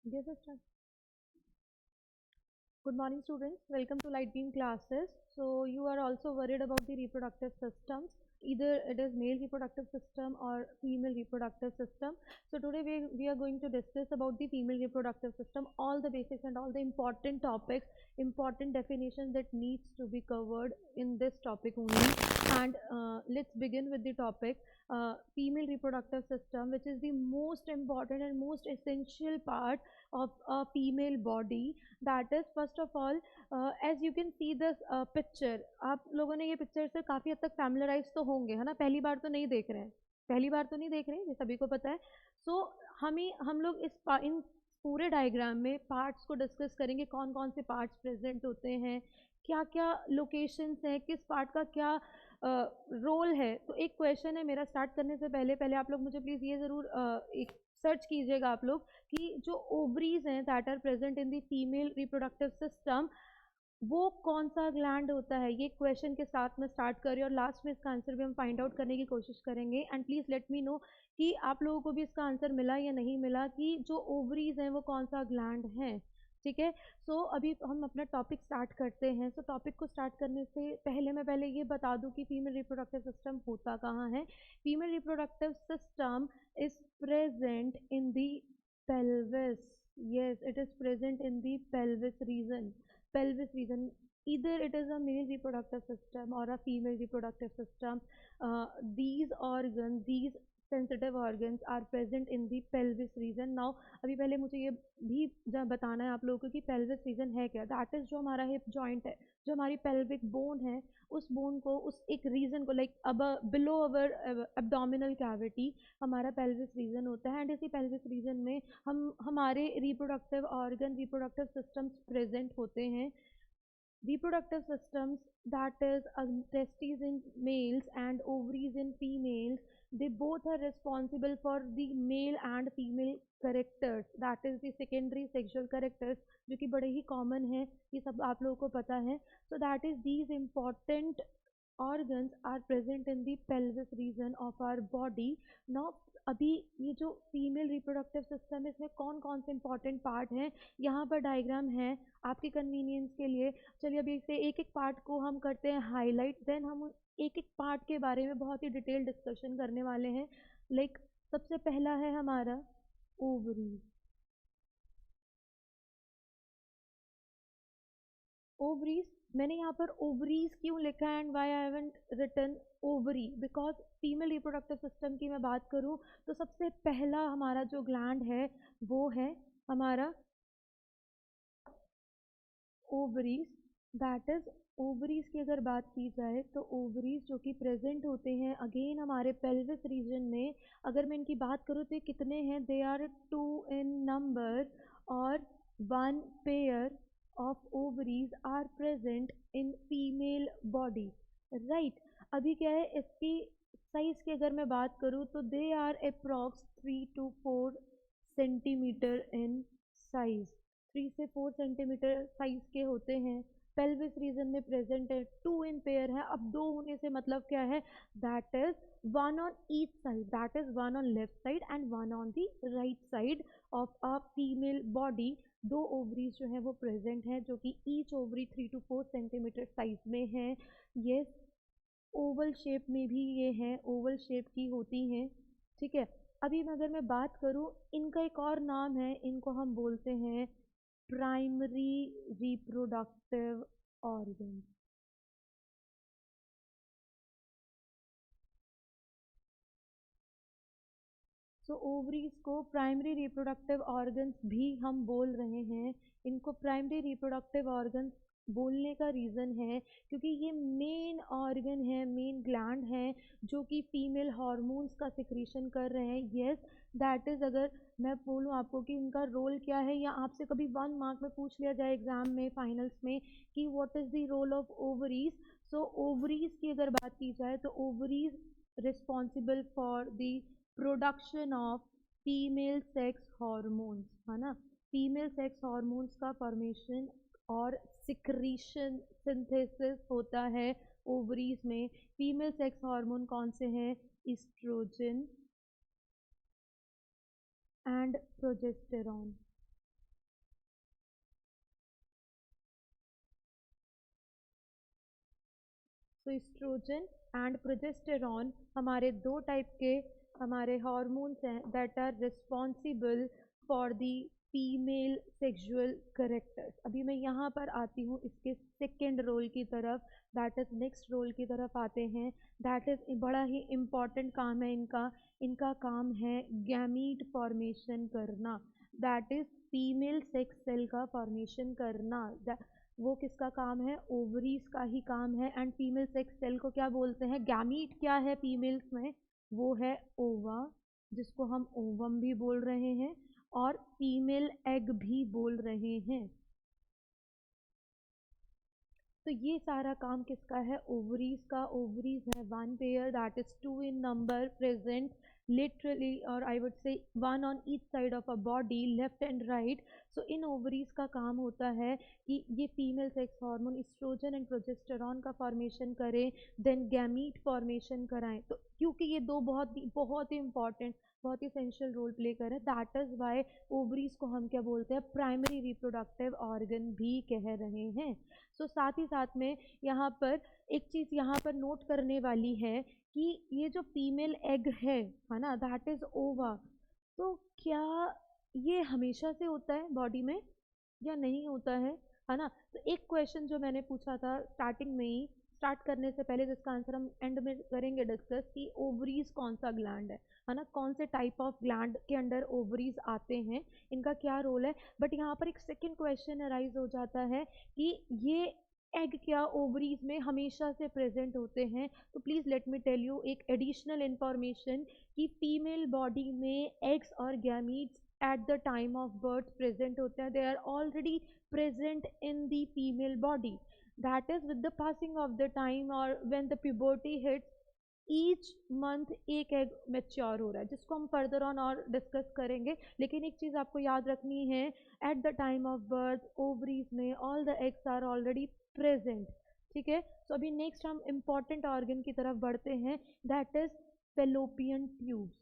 Yes, yes, sir. Good morning, students. Welcome to Light Beam classes. So, you are also worried about the reproductive systems. Either it is male reproductive system or female reproductive system. So, today we are going to discuss about the female reproductive system, all the basics and all the important topics, important definitions that needs to be covered in this topic only. And let's begin with the topic. Female reproductive system, which is the most important and most essential part of a female body. That is first of all, as you can see this picture, आप लोगों ने ये picture से काफ़ी हद तक familiarise तो होंगे, है ना? पहली बार तो नहीं देख रहे हैं, पहली बार तो नहीं देख रहे हैं, ये सभी को पता है. सो हम लोग इन पूरे डायग्राम में पार्ट्स को डिस्कस करेंगे, कौन कौन से पार्ट्स प्रेजेंट होते हैं, क्या क्या लोकेशंस हैं, किस पार्ट का क्या रोल है. तो एक क्वेश्चन है मेरा स्टार्ट करने से पहले पहले आप लोग मुझे प्लीज़ ये ज़रूर एक सर्च कीजिएगा आप लोग कि जो ओवरीज हैं that are present in the female reproductive system, वो कौन सा ग्लैंड होता है. ये क्वेश्चन के साथ में स्टार्ट करें और लास्ट में इसका आंसर भी हम फाइंड आउट करने की कोशिश करेंगे. And please let me know कि आप लोगों को भी इसका आंसर मिला या नहीं मिला, कि जो ओवरीज हैं वो कौन सा ग्लैंड है. ठीक है. सो अभी हम अपना टॉपिक स्टार्ट करते हैं. सो टॉपिक को स्टार्ट करने से पहले मैं ये बता दूं कि फीमेल रिप्रोडक्टिव सिस्टम होता कहाँ है. Female reproductive system is present in the pelvis. Yes, it is present in the pelvis region. Pelvis region. Either it is a male reproductive system or a female reproductive system. These organs, these sensitive organs are present in the pelvis region. Now, अभी पहले मुझे ये भी बताना है आप लोगों को कि pelvis region है क्या. That is जो हमारा hip joint है, जो हमारी pelvic bone है, उस बोन को, उस एक रीजन को, लाइक अब बिलो अवर एब्डोमिनल कैविटी हमारा पेल्विस रीजन होता है. एंड इसी पेल्विस रीजन में हमारे reproductive organ, reproductive systems present होते हैं. Reproductive systems, that is testes in males and ovaries in females, they both are responsible for the male and female characters, that is the secondary sexual characters, जो कि बड़े ही common है, ये सब आप लोगों को पता है. So that is these important organs are present in the pelvis region of our body. Now अभी ये जो फीमेल रिप्रोडक्टिव सिस्टम है, इसमें कौन कौन से इंपॉर्टेंट पार्ट हैं, यहाँ पर डायग्राम है आपके कन्वीनियंस के लिए. चलिए अभी से एक एक पार्ट को हम करते हैं हाईलाइट, देन हम एक एक पार्ट के बारे में बहुत ही डिटेल डिस्कशन करने वाले हैं. लाइक सबसे पहला है हमारा ओवरी. ओवरीज, मैंने यहाँ पर ओवरीज क्यों लिखा है and why I haven't written ovary, because female reproductive system की मैं बात करूँ तो सबसे पहला हमारा जो ग्लैंड है वो है हमारा ओवरीज. दैट इज ओवरीज की अगर बात की जाए तो ओवरीज जो कि प्रेजेंट होते हैं अगेन हमारे पेल्विस रीजन में. अगर मैं इनकी बात करूँ तो ये कितने हैं, दे आर 2 इन नंबर और 1 pair of ovaries are present in female body, right. अभी क्या है, इसकी साइज की अगर मैं बात करूँ तो they are approx 3 to 4 centimetre in size. 3 से 4 सेंटीमीटर साइज के होते हैं. पेल्विस रीजन में प्रेजेंट है, 2 इन पेयर है. अब 2 होने से मतलब क्या है, that is 1 on each side, that is 1 on left side and 1 on the right side of a female body. 2 ovaries जो है वो प्रेजेंट है, जो कि each ovary 3 to 4 centimetre size में है. ये ओवल शेप में भी ये हैं, ओवल शेप की होती हैं. ठीक है. अभी अगर मैं बात करूँ, इनका एक और नाम है, इनको हम बोलते हैं प्राइमरी रिप्रोडक्टिव ऑर्गन. तो ओवरीज को प्राइमरी रिप्रोडक्टिव ऑर्गन्स भी हम बोल रहे हैं. इनको प्राइमरी रिप्रोडक्टिव ऑर्गन्स बोलने का रीज़न है क्योंकि ये मेन ऑर्गन है, मेन ग्लैंड है, जो कि फीमेल हार्मोन्स का सिक्रीशन कर रहे हैं. Yes, that is. अगर मैं बोलूँ आपको कि इनका रोल क्या है, या आपसे कभी 1 मार्क में पूछ लिया जाए एग्ज़ाम में, फाइनल्स में, कि what is the role of ovaries. So ovaries की अगर बात की जाए तो ovaries responsible for the production of female sex hormones, है ना. फीमेल सेक्स हॉर्मोन्स का फॉर्मेशन और सिक्रीशन, सिंथेसिस होता है ओवरीज में. फीमेल सेक्स हार्मोन कौन से हैं, estrogen and progesterone. So estrogen and progesterone हमारे दो टाइप के हमारे हार्मोन्स हैं that are responsible for the female sexual characters. अभी मैं यहाँ पर आती हूँ इसके सेकेंड रोल की तरफ, दैट इज़ नेक्स्ट रोल की तरफ आते हैं। दैट इज़ बड़ा ही इम्पॉर्टेंट काम है इनका। इनका काम है गैमीट फॉर्मेशन करना, that is female sex cell का फॉर्मेशन करना। वो किसका काम है? ओवरीज का ही काम है। एंड फीमेल सेक्स सेल को क्या बोलते हैं? गैमीट क्या है फीमेल्स में? वो है ओवा, जिसको हम ओवम भी बोल रहे हैं और फीमेल एग भी बोल रहे हैं। तो ये सारा काम किसका है? ओवरीज का। ओवरीज है one pair that is two in number present literally, और I would say one on each side of a body, left and right. So इन ओवरीज का काम होता है कि ये female sex hormone estrogen and progesterone का फॉर्मेशन करें, देन गैमीट फॉर्मेशन कराएं। तो क्योंकि ये दो बहुत ही इंपॉर्टेंट, बहुत ही एसेंशियल रोल प्ले करें, दैट इज़ वाई ओवरीज को हम क्या बोलते हैं? प्राइमरी रिप्रोडक्टिव ऑर्गन भी कह रहे हैं। सो साथ ही साथ में यहाँ पर एक चीज़ यहाँ पर नोट करने वाली है कि ये जो फीमेल एग है ना, दैट इज़ ओवा। तो क्या ये हमेशा से होता है बॉडी में या नहीं होता है ना? तो एक क्वेश्चन जो मैंने पूछा था स्टार्टिंग में ही, स्टार्ट करने से पहले, जिसका आंसर हम एंड में करेंगे डिस्कस, कि ओवरीज कौन सा ग्लैंड है ना, कौन से टाइप ऑफ ग्लैंड के अंडर ओवरीज आते हैं, इनका क्या रोल है। बट यहाँ पर एक सेकंड क्वेश्चन अराइज हो जाता है कि ये एग क्या ओवरीज में हमेशा से प्रेजेंट होते हैं? तो please let me tell you एक एडिशनल इंफॉर्मेशन कि फीमेल बॉडी में एग्स और gametes at the time of birth present होते हैं, they are already present in the female body. That is, with the passing of the time or when the puberty hits, each month एक egg mature हो रहा है, जिसको हम further on और discuss करेंगे। लेकिन एक चीज़ आपको याद रखनी है, at the time of birth ovaries में all the eggs are already present. ठीक है, तो अभी नेक्स्ट हम इम्पॉर्टेंट ऑर्गन की तरफ बढ़ते हैं, that is fallopian tubes.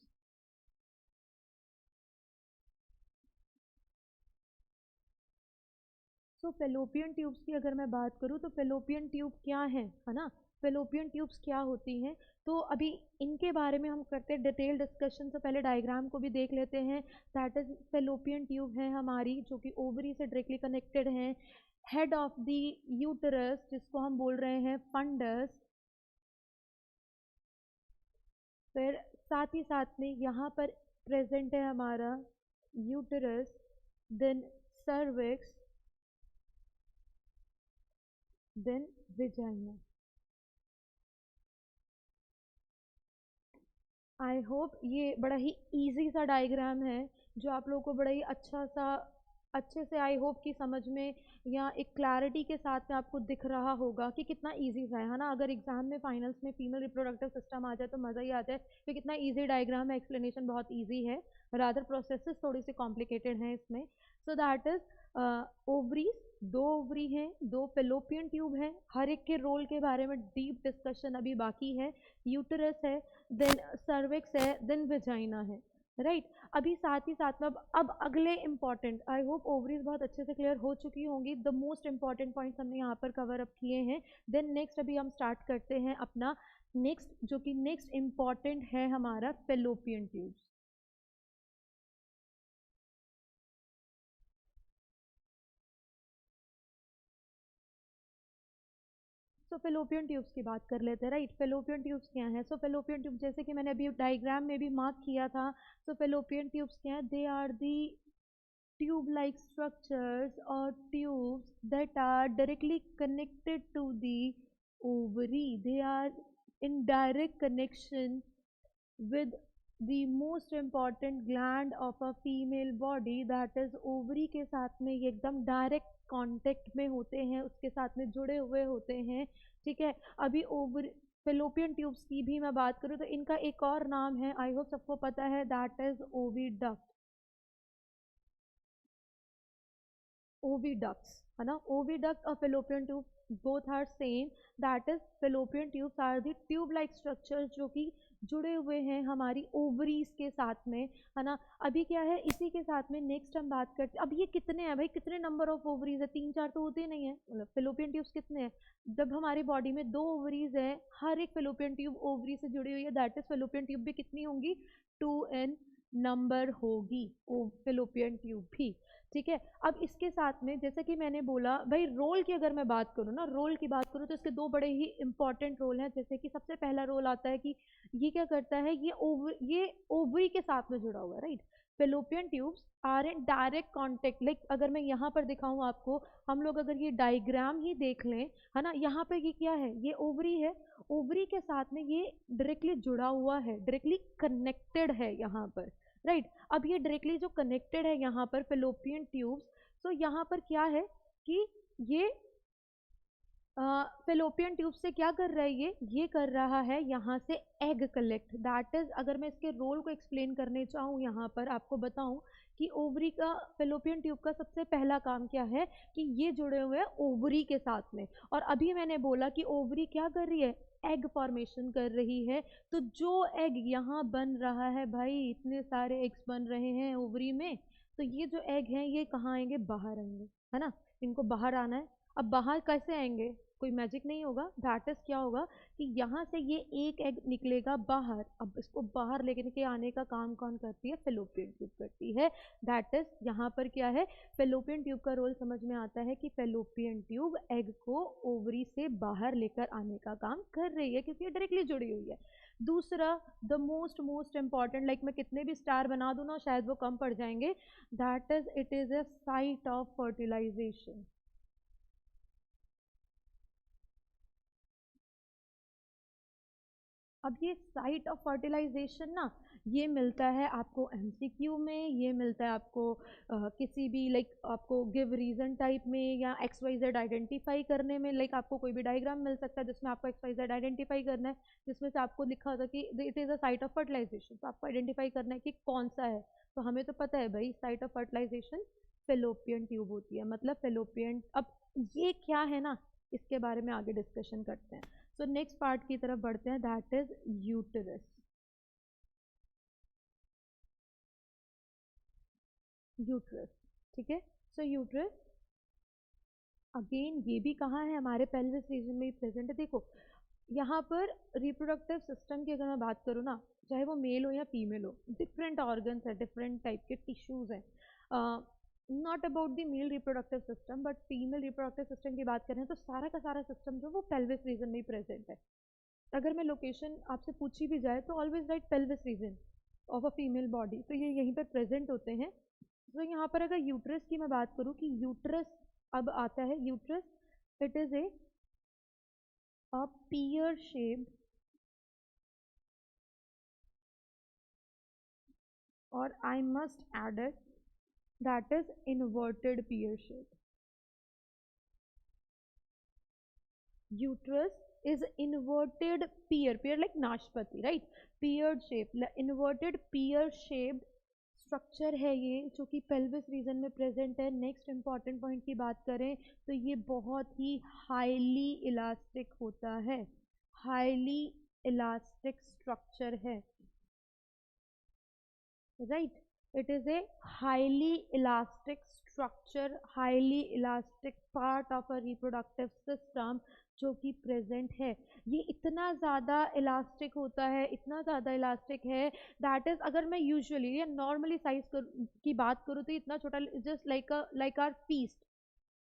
So fallopian tubes की अगर मैं बात करूँ तो फेलोपियन ट्यूब क्या है ना, फेलोपियन ट्यूब्स क्या होती हैं, तो अभी इनके बारे में हम करते हैं डिटेल डिस्कशन से पहले डायग्राम को भी देख लेते हैं। दैट इज फेलोपियन ट्यूब है हमारी, जो कि ओवरी से डायरेक्टली कनेक्टेड हैं। हेड ऑफ द यूटरस, जिसको हम बोल रहे हैं फंडस। फिर साथ ही साथ में यहाँ पर प्रेजेंट है हमारा uterus, then cervix, then vagina. I hope ये बड़ा ही इजी सा डायग्राम है, जो आप लोगों को बड़ा ही अच्छे से आई होप कि समझ में या एक क्लैरिटी के साथ में आपको दिख रहा होगा कि कितना इजी सा है ना। अगर एग्जाम में फाइनल्स में फीमेल रिप्रोडक्टिव सिस्टम आ जाए तो मज़ा ही आ जाए कि कितना इजी डायग्राम है, एक्सप्लेनेशन बहुत इजी है, रादर प्रोसेसेस थोड़ी सी कॉम्प्लिकेटेड हैं इसमें। सो दैट इज ओवरीज, दो ओवरी हैं, दो फेलोपियन ट्यूब हैं, हर एक के रोल के बारे में डीप डिस्कशन अभी बाकी है। यूटरस है, देन सर्विक्स है, देन वेजाइना है, राइट। अभी साथ ही साथ में अब अगले इंपॉर्टेंट, आई होप ओवरीज बहुत अच्छे से क्लियर हो चुकी होंगी, द मोस्ट इंपॉर्टेंट पॉइंट्स हमने यहाँ पर कवर अप किए हैं। देन नेक्स्ट अभी हम स्टार्ट करते हैं अपना नेक्स्ट, जो कि नेक्स्ट इंपॉर्टेंट है हमारा फेलोपियन ट्यूब्स। सो फेलोपियन ट्यूब्स की बात कर लेते हैं, राइट। फेलोपियन ट्यूब्स क्या हैं? सो फेलोपियन ट्यूब, जैसे कि मैंने अभी डायग्राम में भी मार्क किया था, सो फेलोपियन ट्यूब्स क्या है? They are the tube like structures or tubes that are directly connected to the ovary. They are in direct connection with the most important gland of a female body, that is ovary के साथ में ये एकदम direct contact में होते हैं, उसके साथ में जुड़े हुए होते हैं। ठीक है, अभी ओवरी फेलोपियन ट्यूब्स की भी मैं बात करूँ तो इनका एक और नाम है, आई होप सबको पता है, दैट इज ओविडक्ट। oviducts है ना, oviduct और fallopian tube both are same, that is fallopian tubes are the tube like structures जो कि जुड़े हुए हैं हमारी ओवरीज के साथ में, है ना। अभी क्या है, इसी के साथ में नेक्स्ट हम बात करते हैं। अब ये कितने हैं भाई, कितने नंबर ऑफ ओवरीज है, 3-4 तो होते नहीं है, मतलब फेलोपियन ट्यूब्स कितने हैं। जब हमारी बॉडी में 2 ओवरीज है, हर एक फेलोपियन ट्यूब ओवरी से जुड़ी हुई है, दैट इज फेलोपियन ट्यूब भी कितनी होंगी, 2n नंबर होगी फेलोपियन ट्यूब भी, ठीक है। अब इसके साथ में जैसे कि मैंने बोला भाई, रोल की अगर मैं बात करूँ ना, रोल की बात करूँ तो इसके 2 बड़े ही इंपॉर्टेंट रोल हैं। जैसे कि सबसे पहला रोल आता है कि ये क्या करता है, ये ओवरी के साथ में जुड़ा हुआ है, right. Fallopian tubes are in direct contact, like अगर मैं यहाँ पर दिखाऊं आपको, हम लोग अगर ये डायग्राम ही देख लें, है ना, यहाँ पे ये क्या है, ये ओवरी है, ओवरी के साथ में ये डायरेक्टली जुड़ा हुआ है, डायरेक्टली कनेक्टेड है यहाँ पर, राइट। अब ये डायरेक्टली जो कनेक्टेड है यहाँ पर फेलोपियन ट्यूब्स, तो यहाँ पर क्या है कि ये फेलोपियन ट्यूब से क्या कर रहा है, ये कर रहा है यहाँ से एग कलेक्ट, दैट इज, अगर मैं इसके रोल को एक्सप्लेन करने चाहूँ यहाँ पर आपको बताऊँ कि ओवरी का, फेलोपियन ट्यूब का सबसे पहला काम क्या है कि ये जुड़े हुए हैं ओवरी के साथ में। और अभी मैंने बोला कि ओवरी क्या कर रही है, एग फॉर्मेशन कर रही है। तो जो एग यहाँ बन रहा है भाई, इतने सारे एग्स बन रहे हैं ओवरी में, तो ये जो एग हैं ये कहाँ आएंगे, बाहर आएंगे, है ना, इनको बाहर आना है। अब बाहर कैसे आएंगे, कोई मैजिक नहीं होगा, दैट इज क्या होगा कि यहाँ से ये एक एग निकलेगा बाहर। अब इसको बाहर लेके के आने का काम कौन करती है, फेलोपियन ट्यूब करती है, दैट इज यहाँ पर क्या है, फेलोपियन ट्यूब का रोल समझ में आता है कि फेलोपियन ट्यूब एग को ओवरी से बाहर लेकर आने का काम कर रही है, क्योंकि ये डायरेक्टली जुड़ी हुई है। दूसरा, द मोस्ट इंपॉर्टेंट, लाइक मैं कितने भी स्टार बना दूँ ना, शायद वो कम पड़ जाएंगे, that is it is a site of fertilization. अब ये साइट ऑफ फर्टिलाइजेशन ना, ये मिलता है आपको एमसीक्यू में, ये मिलता है आपको किसी भी, लाइक आपको गिव रीजन टाइप में या एक्स वाई जेड आइडेंटिफाई करने में, लाइक आपको कोई भी डायग्राम मिल सकता है जिसमें आपको एक्स वाई जेड आइडेंटिफाई करना है, जिसमें से आपको लिखा होता है कि it is a site of fertilization, तो आपको आइडेंटिफाई करना है कि कौन सा है। तो हमें तो पता है भाई, site of fertilization fallopian tube होती है, मतलब फेलोपियन। अब ये क्या है ना, इसके बारे में आगे डिस्कशन करते हैं। तो नेक्स्ट पार्ट की तरफ बढ़ते हैं, दैट इज यूटेरस। यूट्रस, ठीक है। सो यूट्रस अगेन ये भी कहाँ है, हमारे पेल्विस रीजन में ही प्रेजेंट है। देखो यहाँ पर रिप्रोडक्टिव सिस्टम की अगर मैं बात करूँ ना, चाहे वो मेल हो या फीमेल हो, डिफरेंट ऑर्गन्स है, डिफरेंट टाइप के टिश्यूज हैं। Not about the male reproductive system, but female reproductive system की बात करें तो सारा का सारा सिस्टम जो वो पेल्विस रीजन में ही प्रेजेंट है। अगर मैं लोकेशन आपसे पूछी भी जाए तो always right pelvis region of a female body, तो ये यहीं पर प्रेजेंट होते हैं। तो यहाँ पर अगर यूट्रस की मैं बात करूँ कि यूट्रस अब आता है, uterus it is a pear shaped, or I must add it, that is inverted pear shape. Uterus is inverted pear like नाशपाती, right, peared shape, inverted pear shaped structure है ये, जो कि पेल्विस रीजन में present है। Next important point की बात करें तो ये बहुत ही हाईली इलास्टिक होता है, हाईली इलास्टिक स्ट्रक्चर है, right, it is a highly elastic structure, highly elastic part of a reproductive system जो कि प्रेजेंट है। ये इतना ज़्यादा इलास्टिक होता है, इतना ज़्यादा इलास्टिक है, दैट इज़, अगर मैं यूजुअली या नॉर्मली साइज की बात करूँ तो इतना छोटा, जस्ट लाइक आर फीस्ट,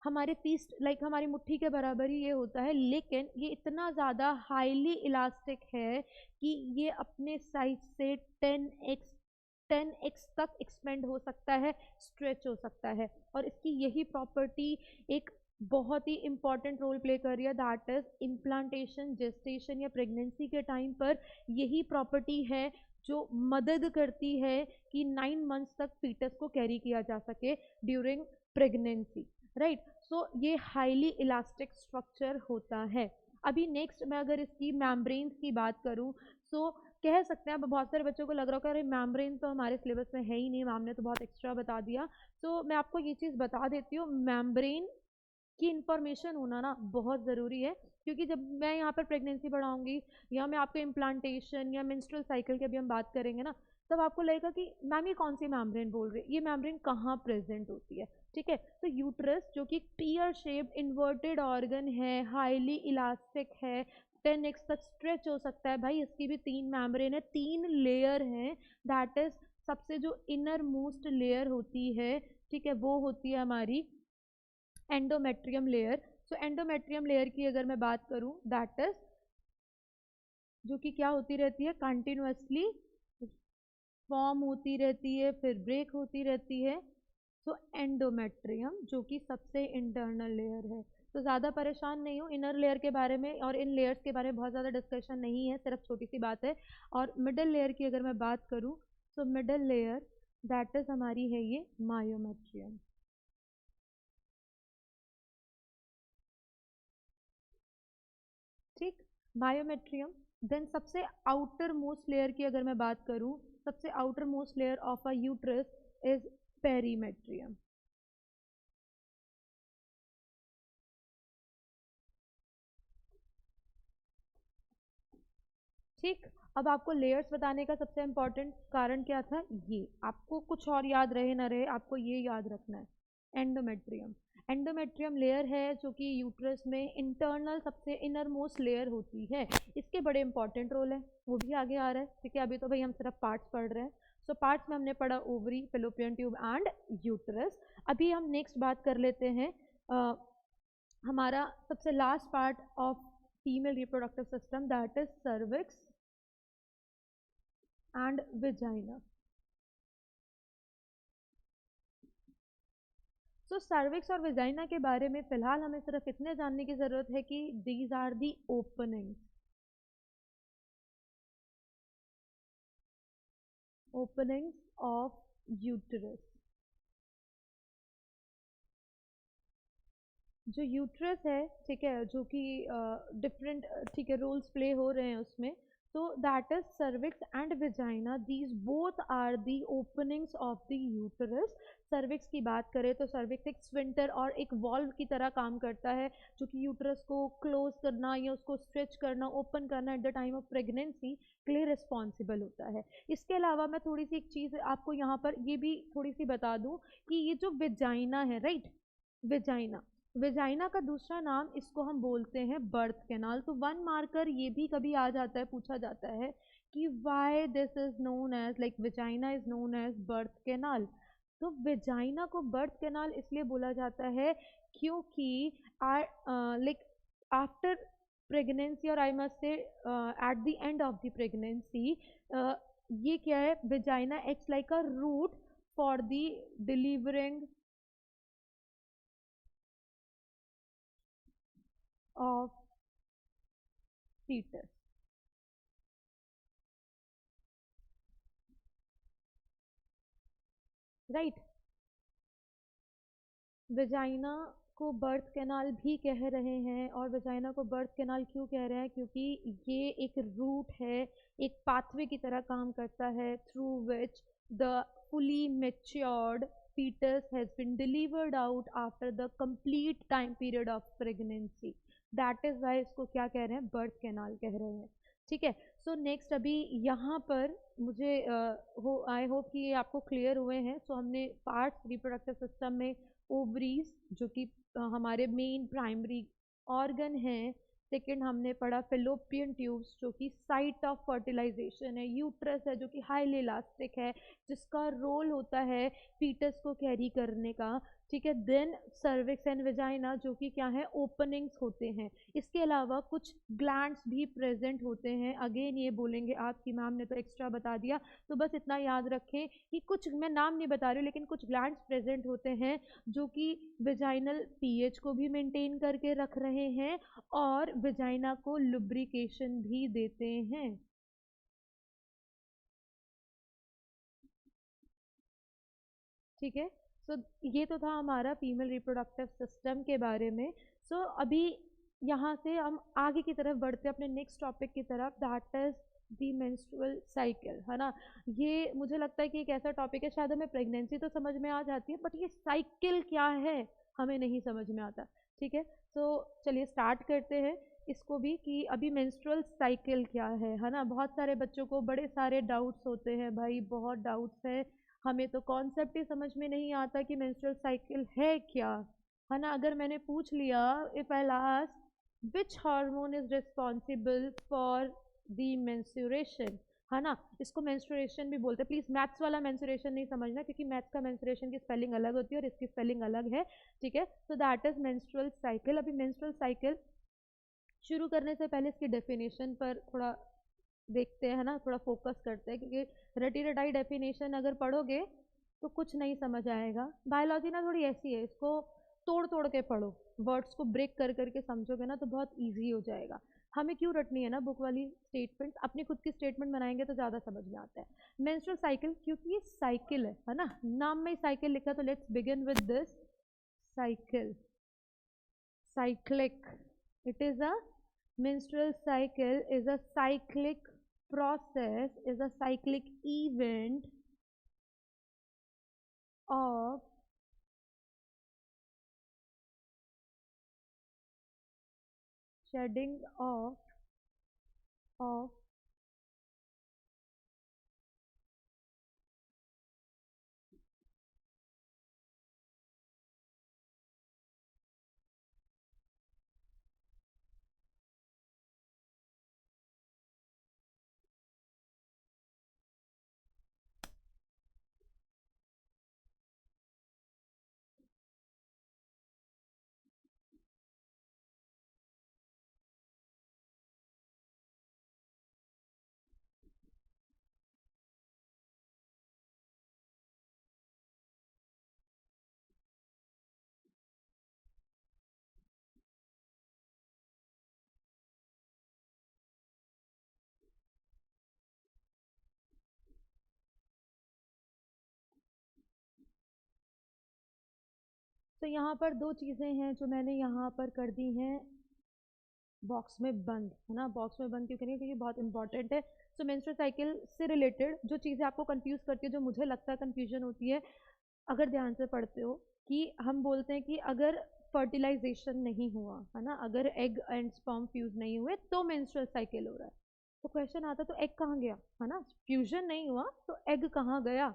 हमारे फीस्ट लाइक हमारी मुट्ठी के बराबर ही ये होता है, लेकिन ये इतना ज़्यादा हाईली इलास्टिक है कि ये अपने साइज से 10x तक एक्सपेंड हो सकता है, स्ट्रेच हो सकता है। और इसकी यही प्रॉपर्टी एक बहुत ही इंपॉर्टेंट रोल प्ले कर रही है, दैट इज इम्प्लांटेशन, जेस्टेशन या प्रेगनेंसी के टाइम पर यही प्रॉपर्टी है जो मदद करती है कि 9 मंथ्स तक फीटस को कैरी किया जा सके ड्यूरिंग प्रेगनेंसी, राइट। सो ये हाईली इलास्टिक स्ट्रक्चर होता है। अभी नेक्स्ट मैं अगर इसकी मेम्ब्रेन्स की बात करूँ, सो कह सकते हैं, अब बहुत सारे बच्चों को लग रहा होगा अरे मेम्ब्रेन तो हमारे सिलेबस में है ही नहीं, मैम ने तो बहुत एक्स्ट्रा बता दिया। तो मैं आपको ये चीज़ बता देती हूँ, मेम्ब्रेन की इंफॉर्मेशन होना ना बहुत ज़रूरी है। क्योंकि जब मैं यहाँ पर प्रेगनेंसी बढ़ाऊंगी या मैं आपको इम्प्लांटेशन या मेंस्ट्रुअल साइकिल के भी हम बात करेंगे ना, तब आपको लगेगा कि मैम ये कौन सी मेम्ब्रेन बोल रही है, ये मेम्ब्रेन कहाँ प्रेजेंट होती है। ठीक है, तो यूट्रस जो कि टीयर शेप्ड इन्वर्टेड ऑर्गन है, हाईली इलास्टिक है, 10x तक स्ट्रेच हो सकता है। भाई इसकी भी 3 मेम्ब्रेन है, 3 लेयर हैं। दैट इज सबसे जो इनर मोस्ट लेयर होती है, ठीक है, वो होती है हमारी एंडोमेट्रियम लेयर। सो एंडोमेट्रियम लेयर की अगर मैं बात करूं, दैट इज जो कि क्या होती रहती है, कंटिन्यूअसली फॉर्म होती रहती है, फिर ब्रेक होती रहती है। सो एंडोमेट्रियम जो कि सबसे इंटरनल लेयर है। तो ज़्यादा परेशान नहीं हो इनर लेयर के बारे में, और इन लेयर्स के बारे में बहुत ज़्यादा डिस्कशन नहीं है, सिर्फ छोटी सी बात है। और मिडल लेयर की अगर मैं बात करूं, तो मिडल लेयर दैट इज हमारी है ये मायोमेट्रियम। ठीक, मायोमेट्रियम। देन सबसे आउटर मोस्ट लेयर की अगर मैं बात करूं, सबसे outer most layer of a uterus is perimetrium. ठीक, अब आपको लेयर्स बताने का सबसे इम्पोर्टेंट कारण क्या था, ये आपको कुछ और याद रहे ना रहे, आपको ये याद रखना है। एंडोमेट्रियम, एंडोमेट्रियम लेयर है जो कि यूट्रस में इंटरनल सबसे इनर मोस्ट लेयर होती है। इसके बड़े इंपॉर्टेंट रोल है, वो भी आगे आ रहा है। ठीक है, अभी तो भाई हम सिर्फ पार्ट्स पढ़ रहे हैं। सो पार्ट्स में हमने पढ़ा ovary, fallopian tube and uterus. अभी हम नेक्स्ट बात कर लेते हैं हमारा सबसे last part of female reproductive system, that is cervix and vagina. So cervix और विजाइना के बारे में फिलहाल हमें सिर्फ इतने जानने की जरूरत है कि these are the openings of uterus. जो यूट्रस है, ठीक है, जो कि डिफरेंट, ठीक है, रोल्स प्ले हो रहे हैं उसमें। तो that is cervix and vagina, these both are the openings of the uterus. Cervix की बात करें तो सर्विक्स एक स्विंटर और एक वॉल्व की तरह काम करता है, जो कि यूटरस को क्लोज करना या उसको स्ट्रेच करना, ओपन करना eight the time of pregnancy के लिए रिस्पॉन्सिबल होता है। इसके अलावा मैं थोड़ी सी एक चीज़ आपको यहाँ पर ये भी थोड़ी सी बता दूँ कि ये जो विजाइना है, राइट, विजाइना, वेजाइना का दूसरा नाम इसको हम बोलते हैं बर्थ कैनाल। तो वन मार्कर ये भी कभी आ जाता है, पूछा जाता है कि why this is known as, like vagina is known as birth canal. तो वेजाइना को बर्थ कैनाल इसलिए बोला जाता है क्योंकि लाइक आफ्टर प्रेगनेंसी, और I must say at the end of the pregnancy, ये क्या है, vagina acts like a route for the delivering of fetus, right. Vagina को बर्थ कैनाल भी कह रहे हैं, और वेजाइना को बर्थ कैनाल क्यों कह रहे हैं, क्योंकि ये एक रूट है, एक पाथवे की तरह काम करता है, through which the fully matured fetus has been delivered out after the complete time period of pregnancy. That is why इसको क्या कह रहे हैं, बर्थ कैनाल कह रहे हैं। ठीक है, सो नेक्स्ट अभी यहाँ पर मुझे आई होप कि ये आपको क्लियर हुए हैं। सो हमने पार्ट्स रिप्रोडक्टिव सिस्टम में ओवरीज जो कि हमारे मेन प्राइमरी ऑर्गन हैं, सेकेंड हमने पढ़ा फेलोपियन ट्यूब्स जो कि साइट ऑफ फर्टिलाइजेशन है, यूट्रस है जो कि हाईली इलास्टिक है, जिसका रोल होता है फीटस को कैरी करने का। ठीक है, देन सर्विक्स एंड वेजाइना जो कि क्या है, ओपनिंग्स होते हैं। इसके अलावा कुछ ग्लैंड्स भी प्रेजेंट होते हैं। अगेन ये बोलेंगे आपकी मैम ने तो एक्स्ट्रा बता दिया, तो बस इतना याद रखें कि कुछ, मैं नाम नहीं बता रही हूँ, लेकिन कुछ ग्लैंड्स प्रेजेंट होते हैं जो कि वेजाइनल पीएच को भी मेंटेन करके रख रहे हैं और वेजाइना को लुब्रिकेशन भी देते हैं। ठीक है, सो ये तो था हमारा फीमेल रिप्रोडक्टिव सिस्टम के बारे में। सो अभी यहाँ से हम आगे की तरफ बढ़ते हैं अपने नेक्स्ट टॉपिक की तरफ, that is the menstrual cycle, है ना। ये मुझे लगता है कि एक ऐसा टॉपिक है, शायद हमें प्रेगनेंसी तो समझ में आ जाती है, बट ये साइकिल क्या है हमें नहीं समझ में आता। ठीक है, तो चलिए स्टार्ट करते हैं इसको भी कि अभी मेंस्ट्रुअल साइकिल क्या है ना। बहुत सारे बच्चों को बड़े सारे डाउट्स होते हैं भाई, बहुत डाउट्स है, हमें तो कॉन्सेप्ट ही समझ में नहीं आता कि मेंस्ट्रुअल साइकिल है क्या, है ना। अगर मैंने पूछ लिया, if I ask which hormone is responsible for the menstruation, है ना, इसको मेंस्ट्रुएशन भी बोलते हैं। प्लीज मैथ्स वाला मेंस्ट्रुएशन नहीं समझना, क्योंकि मैथ्स का मेंस्ट्रुएशन की स्पेलिंग अलग होती है और इसकी स्पेलिंग अलग है, ठीक है। सो दैट इज मेंस्ट्रुअल साइकिल। अभी मेंस्ट्रुअल साइकिल शुरू करने से पहले इसकी डेफिनेशन पर थोड़ा देखते हैं, है ना, थोड़ा फोकस करते हैं, क्योंकि रटी रटाई डेफिनेशन अगर पढ़ोगे तो कुछ नहीं समझ आएगा। बायोलॉजी ना थोड़ी ऐसी है, इसको तोड़ तोड़ के पढ़ो, वर्ड्स को ब्रेक कर करके समझोगे ना तो बहुत ईजी हो जाएगा। हमें क्यों रटनी है ना बुक वाली स्टेटमेंट्स, अपनी खुद की स्टेटमेंट बनाएंगे तो ज़्यादा समझ में आता है। मेंस्ट्रुअल साइकिल, क्योंकि ये साइकिल है ना, नाम में ही साइकिल लिखा, तो let's begin with this cycle, cyclic. It is a menstrual cycle is a cyclic process, is a cyclic event of shedding of तो यहाँ पर दो चीज़ें हैं जो मैंने यहाँ पर कर दी हैं बॉक्स में बंद, है ना। बॉक्स में बंद क्यों करेंगे, क्योंकि बहुत इंपॉर्टेंट है। सो मेंस्ट्रुअल साइकिल से रिलेटेड जो चीज़ें आपको कंफ्यूज करती है, जो मुझे लगता है कंफ्यूजन होती है, अगर ध्यान से पढ़ते हो, कि हम बोलते हैं कि अगर फर्टिलाइजेशन नहीं हुआ, है ना, अगर एग एंड स्पर्म फ्यूज नहीं हुए तो मेंस्ट्रुअल साइकिल हो रहा है। तो क्वेश्चन आता तो एग कहाँ गया, है ना, फ्यूजन नहीं हुआ तो एग कहाँ गया,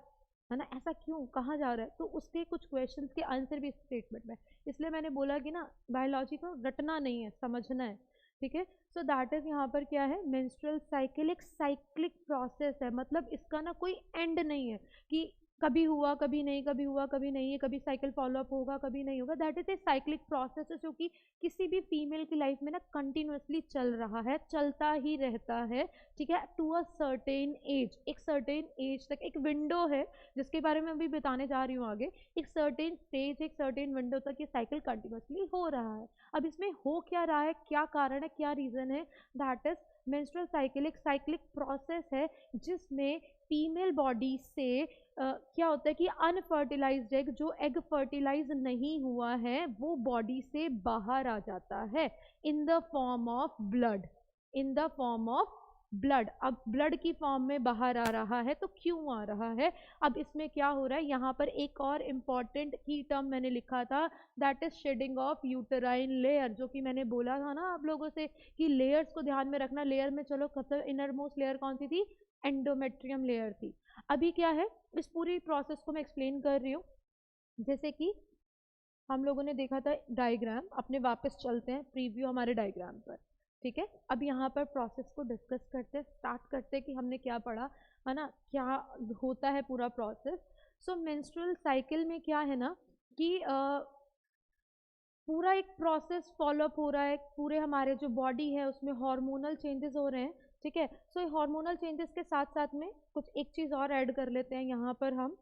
है ना, ऐसा क्यों, कहाँ जा रहा है, तो उसके कुछ क्वेश्चंस के आंसर भी इस स्टेटमेंट में। इसलिए मैंने बोला कि ना बायोलॉजी को रटना नहीं है, समझना है, ठीक है। सो दैट इज यहाँ पर क्या है, मेंस्ट्रुअल साइकिल एक साइक्लिक प्रोसेस है, मतलब इसका ना कोई एंड नहीं है कि कभी हुआ कभी नहीं, कभी हुआ कभी नहीं है, कभी साइकिल फॉलो अप होगा कभी नहीं होगा। That is a cyclic process है जो कि किसी भी फीमेल की लाइफ में ना कंटिन्यूअसली चल रहा है, चलता ही रहता है, ठीक है, टू अ सर्टेन एज। एक सर्टेन एज तक एक विंडो है जिसके बारे में अभी बताने जा रही हूँ आगे। एक सर्टेन स्टेज, एक सर्टेन विंडो तक ये साइकिल कंटिन्यूअसली हो रहा है। अब इसमें हो क्या रहा है, क्या कारण है, क्या रीजन है, दैट इज मेंस्ट्रुअल साइकिल एक साइक्लिक प्रोसेस है जिसमें फीमेल बॉडी से क्या होता है कि अनफर्टिलाइज्ड एग, जो एग फर्टिलाइज नहीं हुआ है, वो बॉडी से बाहर आ जाता है in the form of blood, in the form of blood. अब ब्लड की फॉर्म में बाहर आ रहा है, तो क्यों आ रहा है, अब इसमें क्या हो रहा है, यहाँ पर एक और इम्पॉर्टेंट की टर्म मैंने लिखा था, that is shedding of uterine layer, जो कि मैंने बोला था ना आप लोगों से कि लेयर्स को ध्यान में रखना। लेयर में चलो सबसे इनर मोस्ट लेयर कौन सी थी, एंडोमेट्रियम लेयर थी। अभी क्या है, इस पूरी प्रोसेस को मैं एक्सप्लेन कर रही हूँ। जैसे कि हम लोगों ने देखा था डायग्राम, अपने वापस चलते हैं प्रीव्यू हमारे डायग्राम पर, ठीक है। अब यहाँ पर प्रोसेस को डिस्कस करते हैं, स्टार्ट करते हैं कि हमने क्या पढ़ा, है ना, क्या होता है पूरा प्रोसेस। सो मेंस्ट्रुअल साइकिल में क्या है ना कि पूरा एक प्रोसेस फॉलोअप हो रहा है, पूरे हमारे जो बॉडी है उसमें हार्मोनल चेंजेस हो रहे हैं, ठीक है। सो हार्मोनल चेंजेस के साथ साथ में कुछ एक चीज़ और ऐड कर लेते हैं यहाँ पर हम,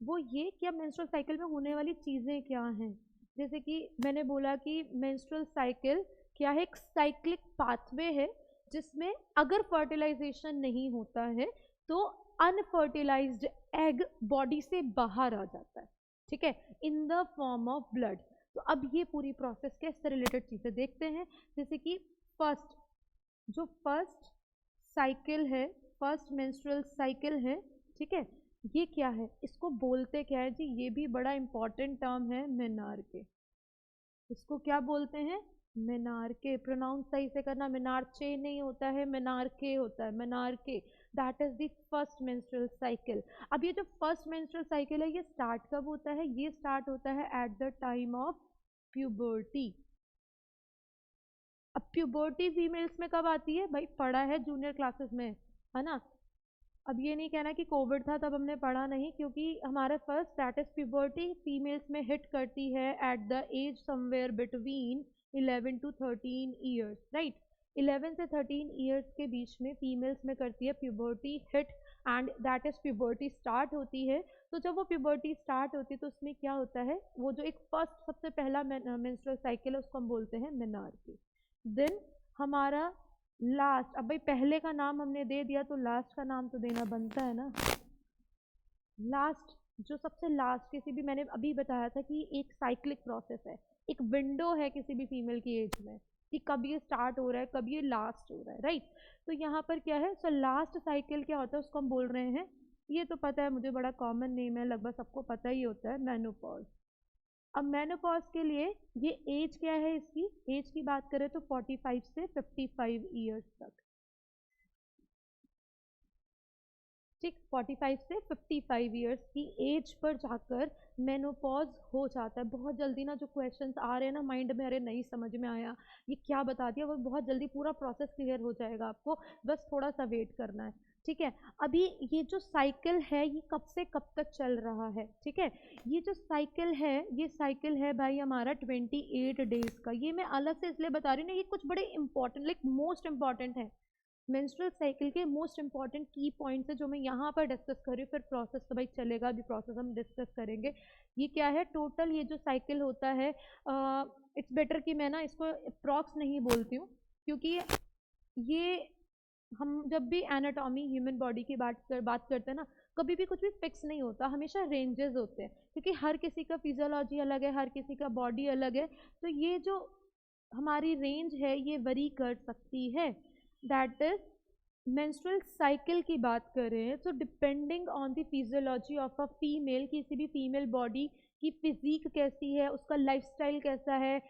वो ये कि अब मेंस्ट्रुअल साइकिल में होने वाली चीज़ें क्या हैं। जैसे कि मैंने बोला कि मेंस्ट्रुअल साइकिल क्या है, एक साइक्लिक पाथवे है जिसमें अगर फर्टिलाइजेशन नहीं होता है तो अनफर्टिलाइज्ड एग बॉडी से बाहर आ जाता है, ठीक है, in the form of blood. तो अब ये पूरी प्रोसेस के इससे रिलेटेड चीज़ें देखते हैं। जैसे कि फर्स्ट, जो फर्स्ट साइकिल है, फर्स्ट मेंस्ट्रुअल साइकिल है, ठीक है, ये क्या है, इसको बोलते क्या है जी, ये भी बड़ा इंपॉर्टेंट टर्म है मेनार्के। इसको क्या बोलते हैं, मेनार्के, प्रोनाउंस सही से करना, मेनार्चे नहीं होता है, मेनार्के होता है, menarche. That is the first menstrual cycle. अब ये जो फर्स्ट मेंस्ट्रुअल साइकिल है ये स्टार्ट कब होता है? ये स्टार्ट होता है at the time of puberty. अब प्यूबर्टी फीमेल्स में कब आती है भाई? पढ़ा है जूनियर क्लासेस में, है ना। अब ये नहीं कहना कि कोविड था तब हमने पढ़ा नहीं, क्योंकि हमारे first that is puberty females में हिट करती है at the age somewhere between 11 to 13 years, right. 11 से 13 ईयर्स के बीच में फीमेल्स में करती है puberty hit, and that is puberty start होती है। तो जब वो प्यूबर्टी स्टार्ट होती है तो उसमें क्या होता है, वो जो एक फर्स्ट सबसे पहला मेंस्ट्रुअल साइकिल है उसको हम बोलते हैं मेनार्की। देन हमारा लास्ट, अब भाई पहले का नाम हमने दे दिया तो लास्ट का नाम तो देना बनता है ना। लास्ट, जो सबसे लास्ट, किसी भी, मैंने अभी बताया था कि एक साइक्लिक प्रोसेस है, एक विंडो है किसी भी फीमेल की एज में कि कब ये स्टार्ट हो रहा है कब ये लास्ट हो रहा है, राइट। तो यहाँ पर क्या है, सो लास्ट साइकिल क्या होता है उसको हम बोल रहे हैं, ये तो पता है मुझे, बड़ा कॉमन नेम है, लगभग सबको पता ही होता है, मेनोपॉज। अब मेनोपॉज के लिए ये एज क्या है, इसकी एज की बात करें तो 45 से 55 ईयर्स तक, ठीक। 45 से 55 ईयर्स की एज पर जाकर मेनोपॉज हो जाता है। बहुत जल्दी ना जो क्वेश्चंस आ रहे हैं ना माइंड में, अरे नहीं समझ में आया ये क्या बता दिया, वो बहुत जल्दी पूरा प्रोसेस क्लियर हो जाएगा आपको, बस थोड़ा सा वेट करना है, ठीक है। अभी ये जो साइकिल है ये कब से कब तक चल रहा है, ठीक है। ये जो साइकिल है, ये साइकिल है भाई हमारा 28 डेज का। ये मैं अलग से इसलिए बता रही हूँ ना, ये कुछ बड़े इंपॉर्टेंट, लाइक मोस्ट इंपॉर्टेंट है मेंस्ट्रुअल साइकिल के, मोस्ट इंपॉर्टेंट की पॉइंट्स है जो मैं यहाँ पर डिस्कस कर रही हूँ। फिर प्रोसेस तो भाई चलेगा, अभी प्रोसेस हम डिस्कस करेंगे। ये क्या है टोटल, ये जो साइकिल होता है, इट्स बेटर कि मैं ना इसको अप्रॉक्स नहीं बोलती हूँ, क्योंकि ये हम जब भी एनाटॉमी ह्यूमन बॉडी की बात करते हैं ना, कभी भी कुछ भी फिक्स नहीं होता, हमेशा रेंजेस होते हैं, क्योंकि हर किसी का फिजियोलॉजी अलग है, हर किसी का बॉडी अलग है। तो ये जो हमारी रेंज है ये वरी कर सकती है। दैट इज मेंस्ट्रुअल साइकिल की बात करें तो depending on the physiology of a female, किसी भी फीमेल बॉडी की फिजिक कैसी है, उसका लाइफस्टाइल कैसा है,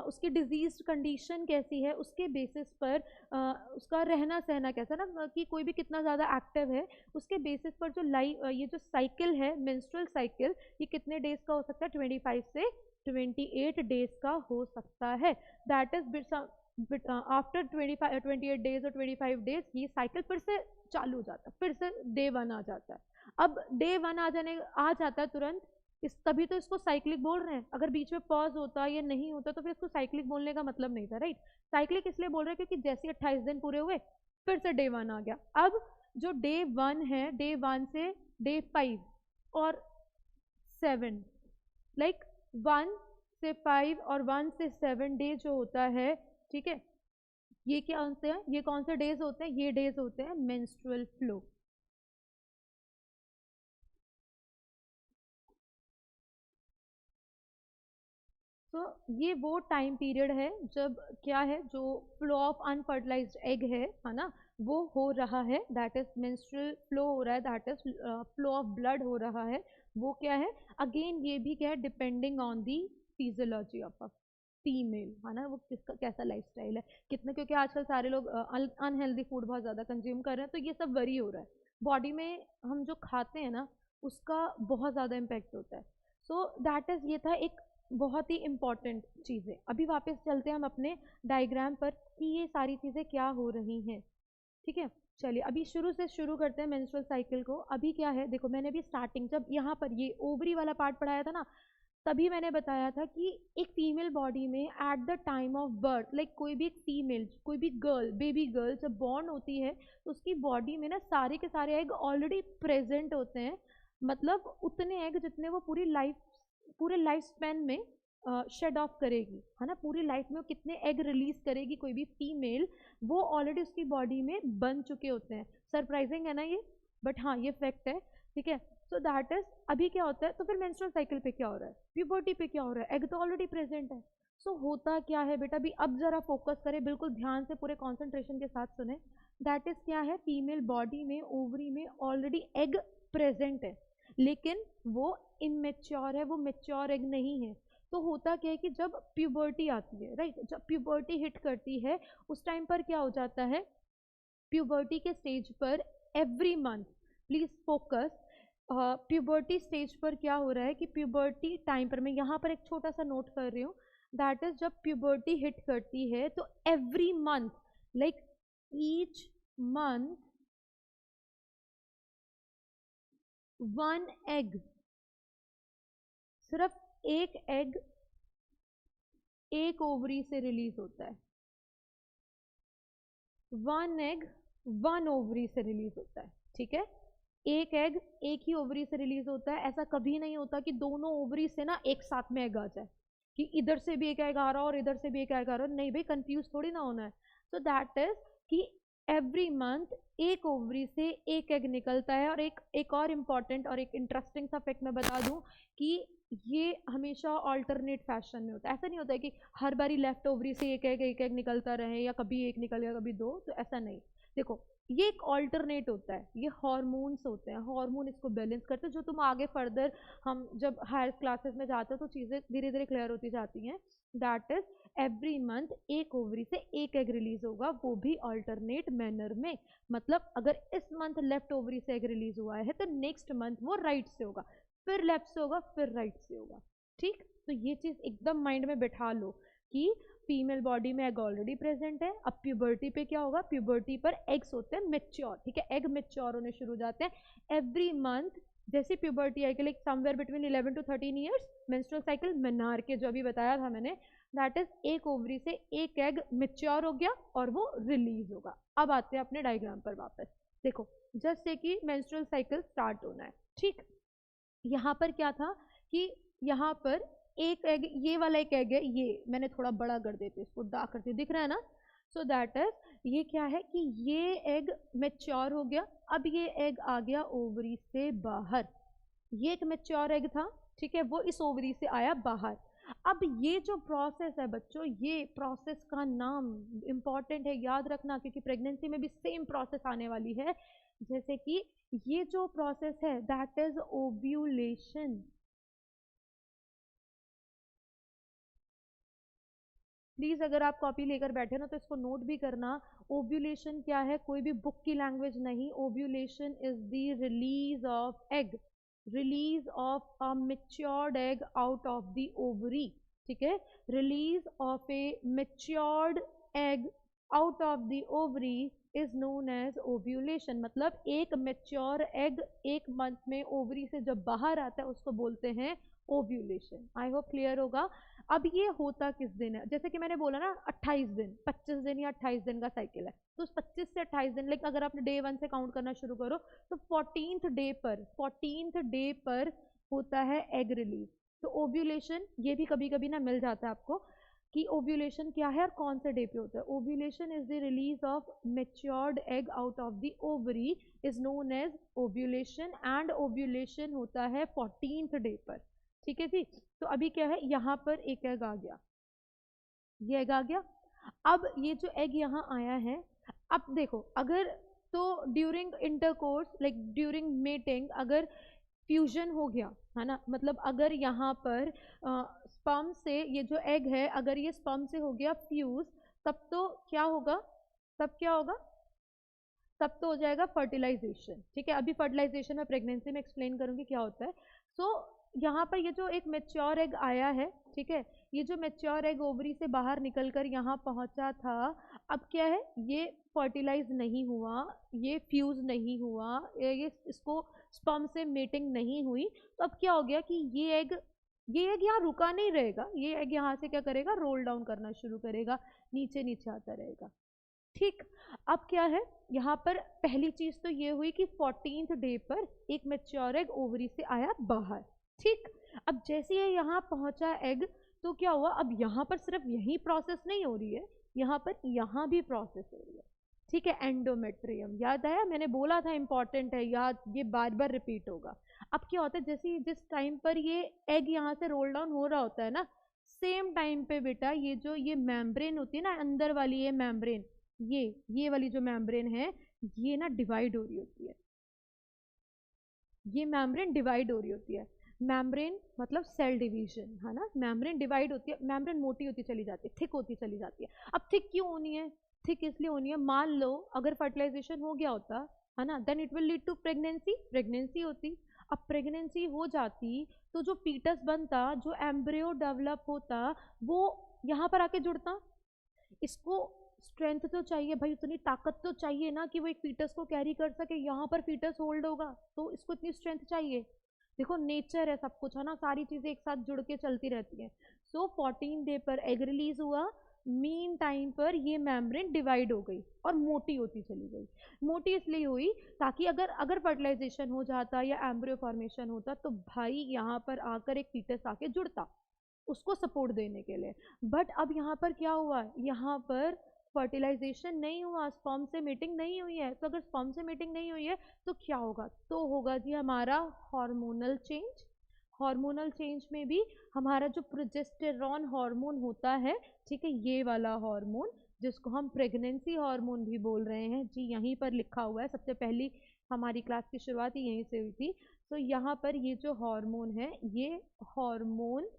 उसकी डिजीज कंडीशन कैसी है, उसके बेसिस पर उसका रहना सहना कैसा ना, कि कोई भी कितना ज़्यादा एक्टिव है, उसके बेसिस पर जो ये जो साइकिल है मेंस्ट्रुअल साइकिल, ये कितने डेज का हो सकता है, 25 से 28 डेज का हो सकता है। दैट इज आफ्टर 28 डेज और 25 डेज ये साइकिल फिर से चालू हो जाता है, फिर से डे वन आ जाता है। अब डे वन आ जाता है तुरंत, इस तभी तो इसको साइक्लिक बोल रहे हैं। अगर बीच में पॉज होता या नहीं होता तो फिर इसको साइक्लिक बोलने का मतलब नहीं था, राइट। साइक्लिक इसलिए बोल रहे हैं क्योंकि जैसे 28 दिन पूरे हुए फिर से डे वन आ गया। अब जो डे वन है, डे वन से डे 5 और 7, लाइक 1 से 5 और 1 से 7 डे जो होता है, ठीक है, ये क्या होते हैं, ये कौन से डेज होते हैं, ये डेज होते हैं मेंस्ट्रुअल फ्लो। तो ये वो टाइम पीरियड है जब क्या है, जो फ्लो ऑफ अनफर्टिलाइज्ड एग है ना, वो हो रहा है, दैट इज मेंस्ट्रुअल फ्लो हो रहा है, that is flow of blood हो रहा है। वो क्या है, अगेन ये भी क्या है, depending on the physiology of a female, है ना, वो किसका कैसा लाइफस्टाइल है, कितना, क्योंकि आजकल सारे लोग अनहेल्दी फूड बहुत ज़्यादा कंज्यूम कर रहे हैं, तो ये सब वरी हो रहा है बॉडी में, हम जो खाते हैं ना उसका बहुत ज़्यादा इम्पैक्ट होता है। सो दैट इज़, ये था एक बहुत ही इम्पॉर्टेंट चीज़ें। अभी वापस चलते हैं हम अपने डायग्राम पर कि ये सारी चीज़ें क्या हो रही हैं, ठीक है। चलिए अभी शुरू से शुरू करते हैं मेंस्ट्रुअल साइकिल को। अभी क्या है देखो, मैंने अभी स्टार्टिंग जब यहाँ पर ये ओवरी वाला पार्ट पढ़ाया था ना, तभी मैंने बताया था कि एक फीमेल बॉडी में eight the time of birth, like कोई भी एक फीमेल, कोई भी गर्ल, बेबी गर्ल जब बॉर्न होती है तो उसकी बॉडी में ना सारे के सारे एग ऑलरेडी प्रेजेंट होते हैं, मतलब उतने एग जितने वो पूरे लाइफ स्पैन में शेड ऑफ करेगी, है ना, पूरी लाइफ में वो कितने एग रिलीज करेगी कोई भी फीमेल, वो ऑलरेडी उसकी बॉडी में बन चुके होते हैं। सरप्राइजिंग है ना ये, बट हाँ ये फैक्ट है, ठीक है। सो दैट इज, अभी क्या होता है, तो फिर मेंस्ट्रुअल साइकिल पे क्या हो रहा है, प्यूबर्टी पे क्या हो रहा है, एग तो ऑलरेडी प्रेजेंट है। सो होता क्या है बेटा, भी अब जरा फोकस करें, बिल्कुल ध्यान से पूरे कंसंट्रेशन के साथ सुने। दैट इज क्या है, फीमेल बॉडी में ओवरी में ऑलरेडी एग प्रेजेंट है, लेकिन वो इमेच्योर है, वो मेच्योर एग नहीं है। तो होता क्या है कि जब प्यूबर्टी आती है, राइट, जब प्यूबर्टी हिट करती है उस टाइम पर क्या हो जाता है, प्यूबर्टी के स्टेज पर every month, please focus, puberty stage पर क्या हो रहा है कि प्यूबर्टी टाइम पर, मैं यहाँ पर एक छोटा सा नोट कर रही हूँ, दैट इज जब प्यूबर्टी हिट करती है तो every month, like each month one egg, सिर्फ एक एग एक ओवरी से रिलीज होता है, वन एग वन ओवरी से रिलीज होता है, ठीक है, एक एग एक ही ओवरी से रिलीज होता है। ऐसा कभी नहीं होता कि दोनों ओवरी से ना एक साथ में एग आ जाए, कि इधर से भी एक एग आ रहा और इधर से भी एक एग आ रहा, नहीं भाई, कंफ्यूज थोड़ी ना होना है। सो दैट इज कि एवरी मंथ एक ओवरी से एक एग निकलता है। और एक और इम्पॉर्टेंट और एक इंटरेस्टिंग सा फैक्ट मैं बता दूं कि ये हमेशा ऑल्टरनेट फैशन में होता है, ऐसा नहीं होता है कि हर बारी लेफ्ट ओवरी से एक एग निकलता रहे, या कभी एक निकल गया कभी दो, तो ऐसा नहीं। देखो, ये एक ऑल्टरनेट होता है, ये हार्मोन्स होते हैं, हार्मोन इसको बैलेंस करते हैं, जो तुम आगे फर्दर हम जब हायर क्लासेस में जाते हो तो चीज़ें धीरे धीरे क्लियर होती जाती हैं। दैट इज एवरी मंथ एक ओवरी से एक एग रिलीज होगा, वो भी ऑल्टरनेट मैनर में। मतलब अगर इस मंथ लेफ्ट ओवरी से एग रिलीज हुआ है तो नेक्स्ट मंथ वो राइट से होगा, फिर लेफ्ट से होगा, फिर राइट से होगा, ठीक। तो ये चीज़ एकदम माइंड में बैठा लो कि फीमेल बॉडी में एग ऑलरेडी प्रेजेंट है। अब प्यूबर्टी पे क्या होगा, प्यूबर्टी पर एग्स होते हैं मेच्योर, ठीक है, एग मेच्योर होने शुरू हो जाते हैं एवरी मंथ। जैसे प्यूबर्टी आएगी, like somewhere between 11 to 13 years, menstrual cycle Maynard के जो अभी बताया था मैंने, दैट इज एक ओवरी से एक एग मेच्योर हो गया और वो रिलीज होगा। अब आते हैं अपने डायग्राम पर वापस। देखो, जस्ट से कि मेंस्ट्रुअल साइकिल स्टार्ट होना है, ठीक। यहाँ पर क्या था कि यहाँ पर एक एग, ये वाला एक एग है, ये मैंने थोड़ा बड़ा कर देती हूँ, इसको डार्क करती हूँ, दिख रहा है ना। सो दैट इज ये क्या है कि ये एग मेच्योर हो गया, अब ये एग आ गया ओवरी से बाहर, ये एक मेच्योर एग था, ठीक है, वो इस ओवरी से आया बाहर। अब ये जो प्रोसेस है बच्चों, ये प्रोसेस का नाम इंपॉर्टेंट है, याद रखना, क्योंकि प्रेगनेंसी में भी सेम प्रोसेस आने वाली है। जैसे कि ये जो प्रोसेस है दैट इज ओव्यूलेशन। प्लीज अगर आप कॉपी लेकर बैठे ना तो इसको नोट भी करना। ओव्यूलेशन क्या है, कोई भी बुक की लैंग्वेज नहीं, ovulation is the release of egg, release of a matured egg out of the ovary, ठीक है, release of a matured egg out of the ovary is known as ovulation. मतलब एक मेच्योर एग एक month में ovary से जब बाहर आता है उसको बोलते हैं ओव्यूलेशन। आई होप क्लियर होगा। अब ये होता किस दिन है, जैसे कि मैंने बोला ना 28 दिन, 25 दिन या 28 दिन का साइकिल है, तो उस 25 से 28 दिन, लाइक अगर आपने डे 1 से काउंट करना शुरू करो तो 14th डे पर होता है एग रिलीज। तो ओव्यूलेशन ये भी कभी कभी ना मिल जाता है आपको कि ओव्यूलेशन क्या है और कौन से डे पे होता है। Ovulation is the release of matured egg out of the ovary is known as ovulation, and ovulation होता है 14th डे पर, ठीक है जी। तो अभी क्या है, यहाँ पर एक एग आ गया, ये एग आ गया। अब ये जो एग यहाँ आया है, अब देखो, अगर तो during intercourse, like during mating, अगर फ्यूजन हो गया है ना, मतलब अगर यहाँ पर स्पर्म से ये जो एग है, अगर ये स्पर्म से हो गया फ्यूज, तब तो क्या होगा, तब क्या होगा, तब तो हो जाएगा फर्टिलाइजेशन, ठीक है। अभी फर्टिलाइजेशन में प्रेगनेंसी में एक्सप्लेन करूंगी क्या होता है। सो यहाँ पर ये जो एक मेच्योर एग आया है, ठीक है, ये जो मेच्योर एग ओवरी से बाहर निकलकर यहाँ पहुंचा था, अब क्या है, ये फर्टिलाइज नहीं हुआ, ये फ्यूज नहीं हुआ, ये इसको स्पर्म से मेटिंग नहीं हुई, तो अब क्या हो गया कि ये एग यहाँ रुका नहीं रहेगा, ये एग यहाँ से क्या करेगा, रोल डाउन करना शुरू करेगा, नीचे नीचे आता रहेगा, ठीक। अब क्या है, यहाँ पर पहली चीज तो ये हुई कि 14th डे पर एक मेच्योर एग ओवरी से आया बाहर, ठीक। अब जैसे ये यहाँ पहुंचा एग, तो क्या हुआ, अब यहाँ पर सिर्फ यही प्रोसेस नहीं हो रही है, यहाँ पर यहाँ भी प्रोसेस हो रही है, ठीक है, एंडोमेट्रियम, याद आया, मैंने बोला था इंपॉर्टेंट है, याद, ये बार बार रिपीट होगा। अब क्या होता है, जैसे जिस टाइम पर ये एग यहाँ से रोल डाउन हो रहा होता है ना, सेम टाइम पे बेटा ये जो ये मेम्ब्रेन होती है ना, अंदर वाली ये मेम्ब्रेन, ये वाली जो मेम्ब्रेन है, ये ना डिवाइड हो रही होती है, ये मेम्ब्रेन डिवाइड हो रही होती है। मेम्ब्रेन मतलब सेल डिवीजन है ना, मेम्ब्रेन डिवाइड होती है, मेम्ब्रेन मोटी होती चली जाती है, थिक होती चली जाती है। अब थिक क्यों होनी है? थिक इसलिए होनी है, मान लो अगर फर्टिलाइजेशन हो गया होता है ना, then it will lead to pregnancy, pregnancy होती। अब प्रेगनेंसी हो जाती तो जो फीटस बनता, जो एम्ब्रियो डेवलप होता, वो यहाँ पर आके जुड़ता। इसको स्ट्रेंथ तो चाहिए भाई, उतनी ताकत तो चाहिए ना कि वो एक फीटस को कैरी कर सके। यहाँ पर फीटस होल्ड होगा तो इसको इतनी स्ट्रेंथ चाहिए। देखो नेचर है सब कुछ है ना, सारी चीजें एक साथ जुड़ के चलती रहती हैं। सो 14 डे पर एग रिलीज हुआ, मीन टाइम पर ये मेम्ब्रेन डिवाइड हो गई और मोटी होती चली गई। मोटी इसलिए हुई ताकि अगर अगर फर्टिलाइजेशन हो जाता या एम्ब्रियो फॉर्मेशन होता तो भाई यहाँ पर आकर एक फीटस आके जुड़ता उसको सपोर्ट देने के लिए। बट अब यहाँ पर क्या हुआ, यहाँ पर फर्टिलाइजेशन नहीं हुआ, स्पर्म से मीटिंग नहीं हुई है। तो अगर स्पर्म से मीटिंग नहीं हुई है तो क्या होगा, तो होगा जी हमारा हार्मोनल चेंज। हार्मोनल चेंज में भी हमारा जो प्रोजेस्टेरॉन हार्मोन होता है, ठीक है, ये वाला हार्मोन जिसको हम प्रेगनेंसी हार्मोन भी बोल रहे हैं जी, यहीं पर लिखा हुआ है। सबसे पहली हमारी क्लास की शुरुआत ही यहीं से हुई थी। तो यहाँ पर ये जो हार्मोन है, ये हार्मोन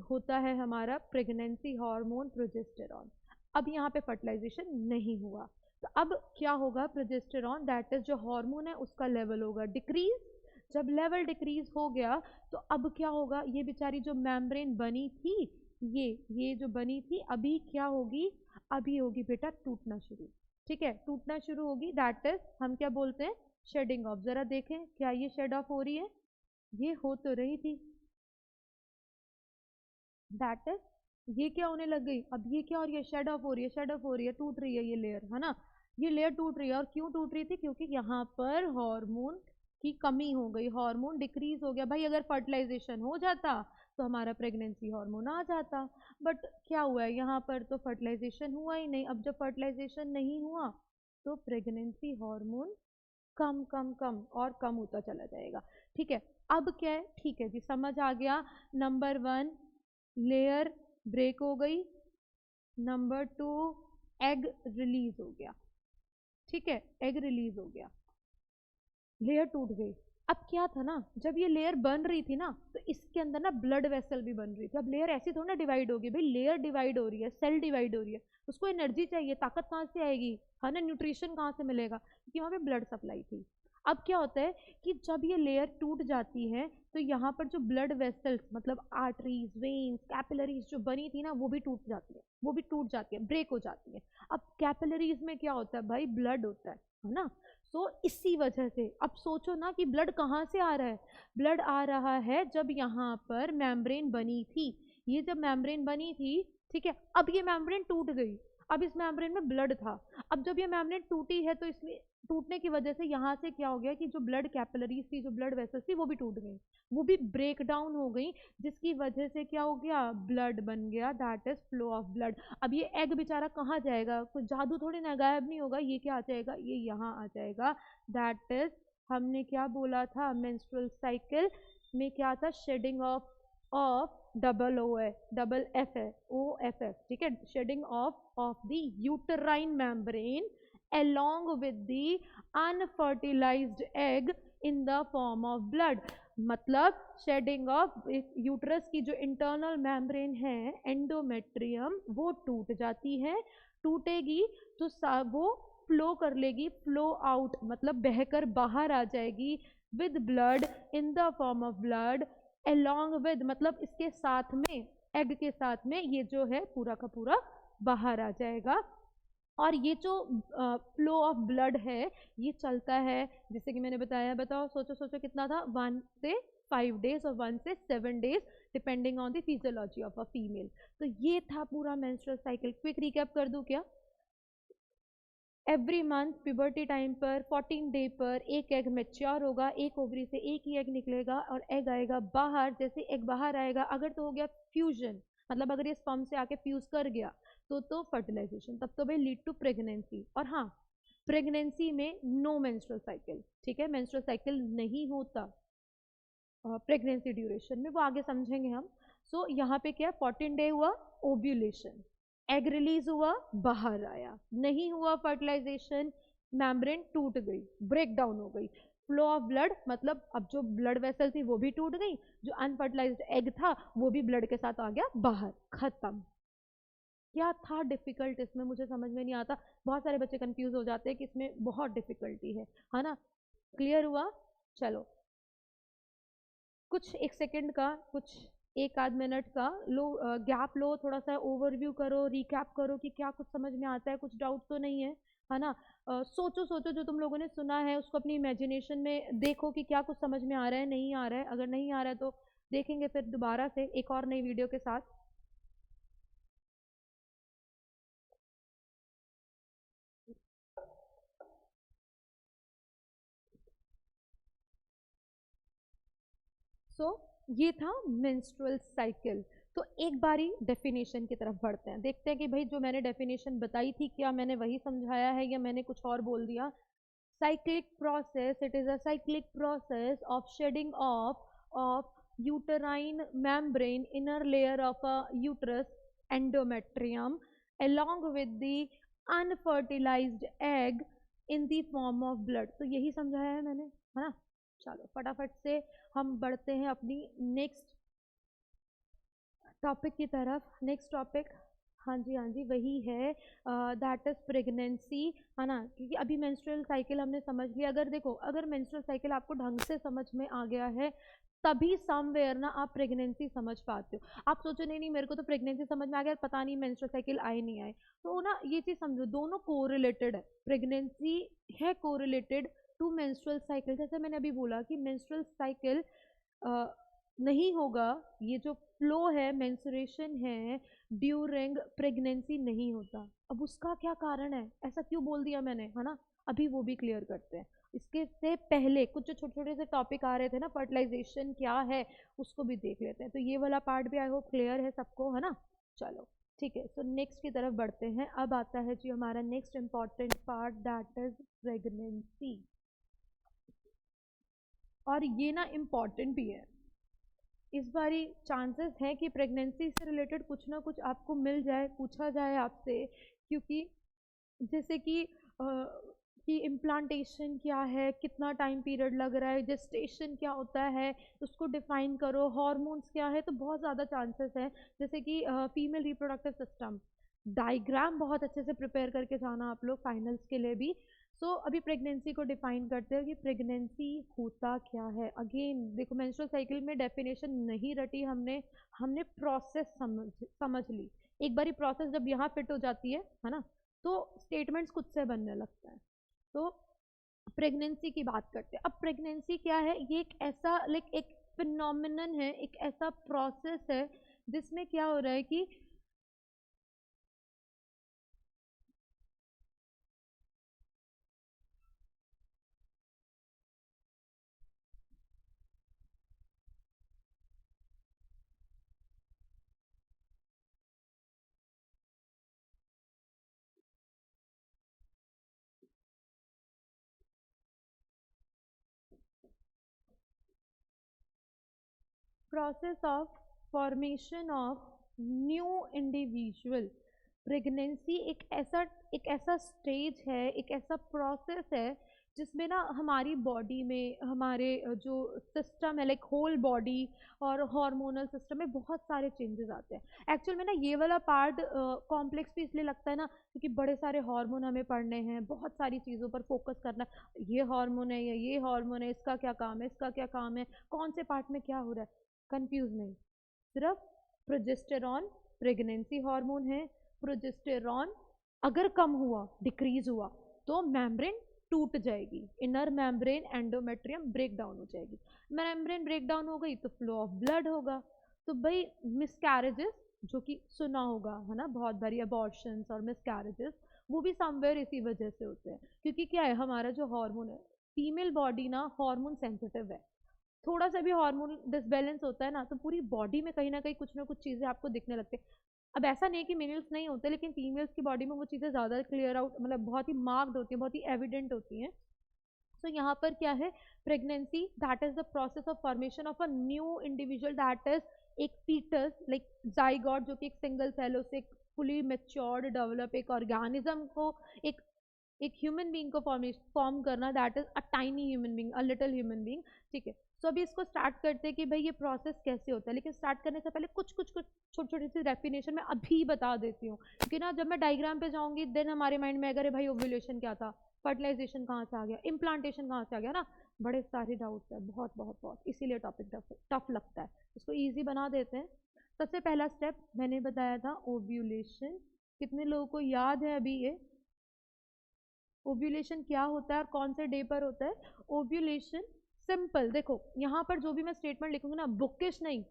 होता है हमारा प्रेगनेंसी हार्मोन प्रोजेस्टेरॉन। अब यहाँ पे फर्टिलाइजेशन नहीं हुआ तो अब क्या होगा, प्रोजेस्टेरॉन दैट इज जो हार्मोन है उसका लेवल होगा डिक्रीज। जब लेवल डिक्रीज हो गया तो अब क्या होगा, ये बेचारी जो मेम्ब्रेन बनी थी, ये जो बनी थी अभी क्या होगी, अभी होगी बेटा टूटना शुरू। ठीक है, टूटना शुरू होगी, दैट इज हम क्या बोलते हैं, शेडिंग ऑफ। जरा देखें क्या ये शेड ऑफ हो रही है, ये हो तो रही थी, दैट इज ये क्या होने लग गई, अब ये क्या हो रही है, शेड ऑफ हो रही है, शेड ऑफ हो रही है, टूट रही है ये लेयर है ना, ये लेयर टूट रही है। और क्यों टूट रही थी, क्योंकि यहाँ पर हार्मोन की कमी हो गई, हार्मोन डिक्रीज हो गया। भाई अगर फर्टिलाइजेशन हो जाता तो हमारा प्रेगनेंसी हार्मोन आ जाता, बट क्या हुआ है यहाँ पर, तो फर्टिलाइजेशन हुआ ही नहीं। अब जब फर्टिलाइजेशन नहीं हुआ तो प्रेगनेंसी हार्मोन कम कम कम और कम होता चला जाएगा। ठीक है, अब क्या है, ठीक है जी समझ आ गया। नंबर 1 लेयर ब्रेक हो गई, नंबर 2 एग रिलीज हो गया। ठीक है, एग रिलीज हो गया, लेयर टूट गई। अब क्या था ना, जब ये लेयर बन रही थी ना तो इसके अंदर ना ब्लड वेसल भी बन रही थी। अब लेयर ऐसी थोड़ी ना डिवाइड होगी, भाई लेयर डिवाइड हो रही है, सेल डिवाइड हो रही है, उसको एनर्जी चाहिए, ताकत कहाँ से आएगी, है ना, न्यूट्रिशन कहाँ से मिलेगा, क्योंकि वहाँ पे ब्लड सप्लाई थी। अब क्या होता है कि जब ये लेयर टूट जाती है तो यहाँ पर जो ब्लड वेसल्स मतलब आर्टरीज, वेन्स, कैपिलरीज जो बनी थी ना वो भी टूट जाती है, वो भी टूट जाती है, ब्रेक हो जाती है। अब कैपिलरीज में क्या होता है भाई, ब्लड होता है ना। तो इसी वजह से अब सोचो ना कि ब्लड कहाँ से आ रहा है, ब्लड आ रहा है जब यहाँ पर मेम्ब्रेन बनी थी, ये जब मेम्ब्रेन बनी थी, ठीक है, अब ये मेम्ब्रेन टूट गई, अब इस मेम्ब्रेन में ब्लड था। अब जब ये मेम्ब्रेन टूटी है तो इसमें टूटने की वजह से यहाँ से क्या हो गया कि जो ब्लड कैपिलरीज थी, जो ब्लड वेसल्स थी वो भी टूट गई, वो भी ब्रेक डाउन हो गई, जिसकी वजह से क्या हो गया, ब्लड बन गया, that is flow of blood. अब ये एग बेचारा कहाँ जाएगा, कुछ जादू थोड़ी ना, गायब नहीं होगा, ये क्या आ जाएगा, ये यहाँ आ जाएगा। दैट इज हमने क्या बोला था, मेंस्ट्रुअल साइकिल में क्या था, शेडिंग ऑफ डबल ओ है, डबल एफ है, ओ एफ एफ, ठीक है, shedding of the uterine membrane along with the unfertilized egg in the form of blood। मतलब शेडिंग ऑफ यूट्रस की जो इंटरनल मेम्ब्रेन है एंडोमेट्रियम, वो टूट जाती है, टूटेगी तो वो फ्लो कर लेगी, फ्लो आउट मतलब बहकर बाहर आ जाएगी, with blood in the form of blood, along with मतलब इसके साथ में, एग के साथ में ये जो है पूरा का पूरा बाहर आ जाएगा। और ये जो फ्लो ऑफ ब्लड है ये चलता है, जैसे कि मैंने बताया, बताओ सोचो सोचो कितना था, 1 से 5 डेज और 1 से 7 days depending on the physiology of a female. तो ये था पूरा मेंस्ट्रुअल साइकिल। क्विक रिकैप कर दूं क्या, एवरी मंथ प्यूबर्टी टाइम पर 14 डे पर एक एग मैच्योर होगा, एक ओवरी से एक ही एग निकलेगा और एग आएगा बाहर। जैसे एग बाहर आएगा, अगर तो हो गया फ्यूजन, मतलब अगर ये स्पर्म से आके फ्यूज कर गया तो फर्टिलाइजेशन, तब तो भाई लीड टू प्रेगनेंसी। और हाँ, प्रेगनेंसी में नो मेंस्ट्रुअल साइकिल, ठीक है, मेंस्ट्रुअल साइकिल नहीं होता प्रेगनेंसी ड्यूरेशन में, वो आगे समझेंगे हम। सो यहाँ पे क्या, 14 डे हुआ ओव्यूलेशन, एग रिलीज हुआ, बाहर आया, नहीं हुआ फर्टिलाइजेशन, मेम्ब्रेन टूट गई, ब्रेक डाउन हो गई, फ्लो ऑफ ब्लड मतलब अब जो ब्लड वेसल थी वो भी टूट गई, जो अनफर्टिलाइज्ड एग था वो भी ब्लड के साथ आ गया बाहर, खत्म। क्या था डिफिकल्ट इसमें, मुझे समझ में नहीं आता। बहुत सारे बच्चे कंफ्यूज हो जाते हैं कि इसमें बहुत डिफिकल्टी है ना। क्लियर हुआ? चलो कुछ एक सेकंड का, कुछ एक आध मिनट का लो, गैप लो, थोड़ा सा ओवरव्यू करो, रिकैप करो कि क्या कुछ समझ में आता है, कुछ डाउट तो नहीं है ना। सोचो सोचो जो तुम लोगों ने सुना है उसको अपनी इमेजिनेशन में देखो कि क्या कुछ समझ में आ रहा है, नहीं आ रहा है। अगर नहीं आ रहा है तो देखेंगे फिर दोबारा से एक और नई वीडियो के साथ। सो ये था मेंस्ट्रुअल साइकिल। तो एक बारी डेफिनेशन की तरफ बढ़ते हैं, देखते हैं कि भाई जो मैंने डेफिनेशन बताई थी क्या मैंने वही समझाया है या मैंने कुछ और बोल दिया। cyclic process, it is a cyclic process of shedding of uterine membrane, inner layer of a uterus, endometrium, along with the unfertilized egg in the form of blood। तो यही समझाया है मैंने, है ना। चलो फटाफट से हम बढ़ते हैं अपनी नेक्स्ट टॉपिक की तरफ। नेक्स्ट टॉपिक, हाँ जी हाँ जी वही है, दैट इज प्रेगनेंसी, है ना। क्योंकि अभी मेंस्ट्रुअल साइकिल हमने समझ लिया। अगर देखो अगर मेंस्ट्रुअल साइकिल आपको ढंग से समझ में आ गया है तभी समवेयर ना आप प्रेगनेंसी समझ पाते हो। आप सोचो नहीं नहीं मेरे को तो प्रेगनेंसी समझ में आ गया, पता नहीं मेंस्ट्रुअल साइकिल आए नहीं आए। तो ना ये चीज़ समझो, दोनों कोरिलेटेड है। प्रेगनेंसी है कोरिलेटेड टू मेंस्ट्रुअल साइकिल। जैसे मैंने अभी बोला कि मेंस्ट्रुअल साइकिल नहीं होगा, ये जो फ्लो है मेंस्ट्रुएशन है ड्यूरिंग प्रेगनेंसी नहीं होता। अब उसका क्या कारण है, ऐसा क्यों बोल दिया मैंने, है ना। अभी वो भी क्लियर करते हैं। इसके से पहले कुछ जो छोटे छोटे से टॉपिक आ रहे थे ना, फर्टिलाइजेशन क्या है उसको भी देख लेते हैं। तो ये वाला पार्ट भी आई होप क्लियर है सबको, है ना। चलो ठीक है, सो नेक्स्ट की तरफ बढ़ते हैं। अब आता है जी हमारा next important part, that is pregnancy. और ये ना इम्पॉर्टेंट भी है। इस बारी चांसेस हैं कि प्रेगनेंसी से रिलेटेड कुछ ना कुछ आपको मिल जाए, पूछा जाए आपसे। क्योंकि जैसे कि इम्प्लांटेशन क्या है, कितना टाइम पीरियड लग रहा है, जेस्टेशन क्या होता है उसको डिफाइन करो, हार्मोन्स क्या है, तो बहुत ज़्यादा चांसेस हैं। जैसे कि फीमेल रिप्रोडक्टिव सिस्टम डायग्राम बहुत अच्छे से प्रिपेयर करके जाना आप लोग फाइनल्स के लिए भी। अभी प्रेगनेंसी को डिफाइन करते हैं कि प्रेगनेंसी होता क्या है। अगेन देखो मेंस्ट्रुअल साइकिल में डेफिनेशन नहीं रटी हमने, हमने प्रोसेस समझ ली। एक बारी प्रोसेस जब यहाँ फिट हो जाती है ना, तो स्टेटमेंट्स खुद से बनने लगता है। तो प्रेगनेंसी की बात करते हैं। अब प्रेगनेंसी क्या है, ये एक ऐसा लाइक एक फिनोमिनन है, एक ऐसा प्रोसेस है जिसमें क्या हो रहा है कि process of formation of new individual. Pregnancy एक ऐसा स्टेज है, एक ऐसा प्रोसेस है जिसमें ना हमारी बॉडी में हमारे जो सिस्टम है लाइक होल बॉडी और हार्मोनल सिस्टम में बहुत सारे चेंजेस आते हैं। एक्चुअल में ना ये वाला पार्ट कॉम्प्लेक्स भी इसलिए लगता है ना क्योंकि बड़े सारे हार्मोन हमें पढ़ने हैं, बहुत सारी चीज़ों पर फोकस करना है। ये हार्मोन है या ये हार्मोन है, इसका क्या काम है, इसका क्या काम है, कौन से पार्ट में क्या हो रहा है, कंफ्यूज नहीं। सिर्फ प्रोजेस्टेरॉन प्रेगनेंसी हार्मोन है। प्रोजेस्टेरॉन अगर कम हुआ, डिक्रीज हुआ तो मेम्ब्रेन टूट जाएगी, inner membrane endometrium break down हो जाएगी। मेम्ब्रेन ब्रेक डाउन हो गई तो फ्लो ऑफ ब्लड होगा। तो भाई मिसकैरेजेस जो कि सुना होगा है ना, बहुत बारी अबॉर्शंस और मिसकैरेजेस वो भी समवेयर इसी वजह से होते हैं। क्योंकि क्या है, हमारा जो हार्मोन है, फीमेल बॉडी ना हार्मोन सेंसिटिव है। थोड़ा सा भी हार्मोन डिसबैलेंस होता है ना तो पूरी बॉडी में कहीं ना कहीं कुछ ना कुछ चीज़ें आपको दिखने लगती है। अब ऐसा नहीं है कि मेल्स नहीं होते, लेकिन फीमेल्स की बॉडी में वो चीज़ें ज़्यादा क्लियर आउट मतलब बहुत ही मार्क्ड होती हैं, बहुत ही एविडेंट होती हैं। सो यहाँ पर क्या है, pregnancy that is the process of formation of a new individual, that is एक फीटस लाइक जाइगोट जो कि एक सिंगल सेल से एक फुली मेच्योर्ड डेवलप एक ऑर्गेनिज्म को एक एक ह्यूमन बीइंग को फॉर्म करना, that is a tiny human being, a little human being, ठीक है। सो अभी इसको स्टार्ट करते हैं कि भाई ये प्रोसेस कैसे होता है, लेकिन स्टार्ट करने से पहले कुछ कुछ कुछ छोटी छोटी सी डेफिनेशन मैं अभी बता देती हूँ, क्योंकि ना जब मैं डायग्राम पे जाऊंगी देन हमारे माइंड में अगर भाई ओव्यूलेशन क्या था, फर्टिलाइजेशन कहाँ से आ गया, इम्प्लांटेशन कहाँ से आ गया ना, बड़े सारे डाउट्स है, बहुत बहुत बहुत, इसीलिए टॉपिक टफ लगता है, इसको ईजी बना देते हैं। सबसे पहला स्टेप मैंने बताया था ओव्यूलेशन। कितने लोगों को याद है अभी ये ओव्यूलेशन क्या होता है और कौन से डे पर होता है? ओव्यूलेशन सिंपल, देखो यहाँ पर जो भी मैं स्टेटमेंट लिखूंगी ना, बुकिश नहीं,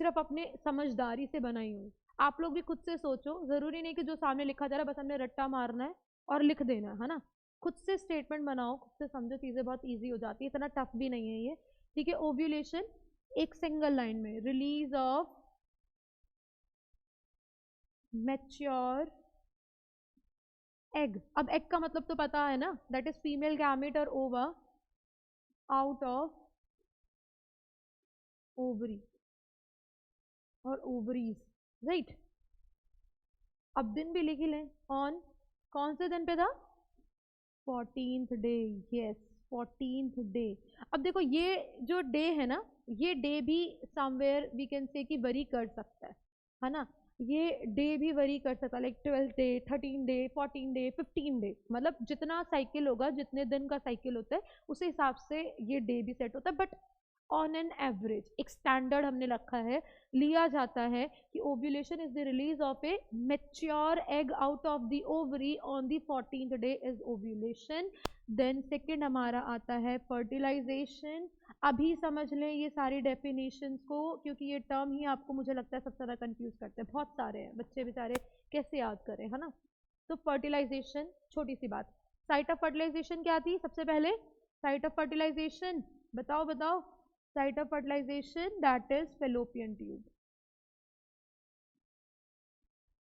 सिर्फ अपने समझदारी से बनाई हुई। आप लोग भी खुद से सोचो, जरूरी नहीं कि जो सामने लिखा जा रहा है बस हमने रट्टा मारना है और लिख देना है ना। खुद से स्टेटमेंट बनाओ, खुद से समझो, चीजें बहुत ईजी हो जाती है, इतना टफ भी नहीं है ये, ठीक है। ओव्यूलेशन एक सिंगल लाइन में, रिलीज ऑफ मैच्योर एग। अब एग का मतलब तो पता है ना, दैट इज फीमेल गैमेट और ओवा आउट ऑफ ओवरी और ओवरीज, राइट। अब दिन भी लिख ही लें, ऑन कौन से दिन पे था? 14th day, yes 14th day. अब देखो ये जो डे है ना, ये डे भी समवेयर वी कैन से कि वरी कर सकता है ना, ये डे भी वरी कर सकता है, like 12th day, 13 day, 14 day, 15 day, मतलब जितना साइकिल होगा, जितने दिन का साइकिल होता है उस हिसाब से ये डे भी सेट होता है। बट ऑन एन एवरेज एक स्टैंडर्ड हमने रखा है, लिया जाता है कि ovulation is the release of a mature egg out of the ovary on the 14th day is ovulation. Then second हमारा आता है फर्टिलाइजेशन। अभी समझ लें ये सारी डेफिनेशंस को, क्योंकि ये टर्म ही आपको मुझे लगता है सबसे ज़्यादा कंफ्यूज करते हैं, बहुत सारे हैं बच्चे बेचारे कैसे याद करें, है ना। तो फर्टिलाइजेशन, छोटी सी बात, साइट ऑफ फर्टिलाइजेशन क्या थी सबसे पहले? साइट ऑफ फर्टिलाइजेशन बताओ बताओ, site of fertilization that is fallopian tube.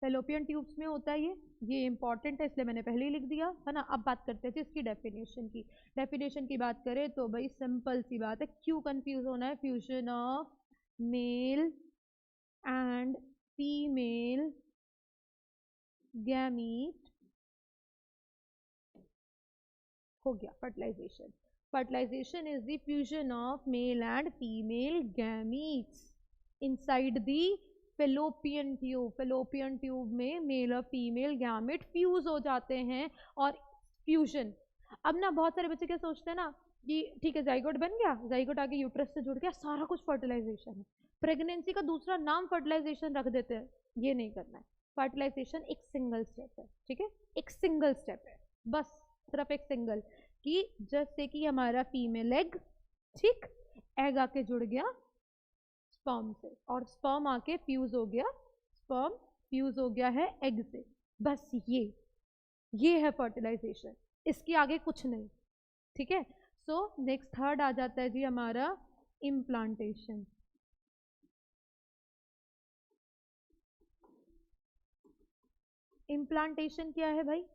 Fallopian tubes में होता है ये इंपॉर्टेंट है इसलिए मैंने पहले ही लिख दिया, है ना। अब बात करते हैं इसकी डेफिनेशन की। डेफिनेशन की बात करें तो भाई सिंपल सी बात है, क्यों कंफ्यूज होना है? Fusion of male and female gamete हो गया fertilization. Fertilization is the fusion of male and female gametes inside the fallopian tube. Fallopian tube में मेल और फीमेल गैमेट फ्यूज हो जाते हैं और फ्यूजन। अब ना बहुत सारे बच्चे क्या सोचते हैं ना कि ठीक है जाइगोट बन गया, जाइगोट आगे यूट्रस से जुड़ गया, सारा कुछ फर्टिलाइजेशन है, प्रेगनेंसी का दूसरा नाम फर्टिलाइजेशन रख देते हैं। ये नहीं करना है, फर्टिलाइजेशन एक सिंगल स्टेप है, ठीक है, एक सिंगल स्टेप है, बस सिर्फ एक सिंगल, कि जैसे कि हमारा फीमेल एग, ठीक, एग आके जुड़ गया स्पर्म से और स्पर्म आके फ्यूज हो गया, स्पर्म फ्यूज हो गया है एग से, बस ये है फर्टिलाइजेशन, इसके आगे कुछ नहीं, ठीक है। सो नेक्स्ट थर्ड आ जाता है जी हमारा इम्प्लांटेशन। इम्प्लांटेशन क्या है भाई?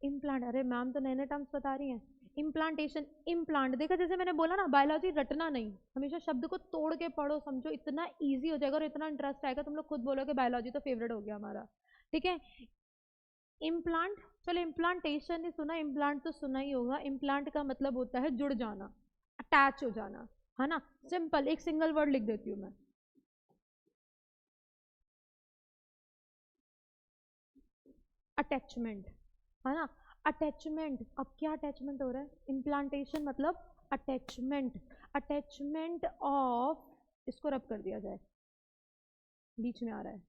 इम्प्लांट, अरे मैम तो नए नए टर्म्स बता रही हैं। इम्प्लांटेशन, इम्प्लांट देखा, जैसे मैंने बोला ना बायोलॉजी रटना नहीं, हमेशा शब्द को तोड़ के पढ़ो, समझो, इतना इजी हो जाएगा और इतना इंटरेस्ट आएगा, तुम लोग खुद बोलोगे बायोलॉजी तो फेवरेट हो गया हमारा, ठीक है। इम्प्लांट, चलो इम्प्लांटेशन नहीं सुना, इम्प्लांट तो सुना ही होगा। इम्प्लांट का मतलब होता है जुड़ जाना, अटैच हो जाना, है ना। सिंपल एक सिंगल वर्ड लिख देती हूँ मैं, अटैचमेंट, है ना। अटैचमेंट, अब क्या अटैचमेंट हो रहा है? इम्प्लांटेशन मतलब अटैचमेंट, अटैचमेंट ऑफ, इसको रब कर दिया जाए, बीच में आ रहा है,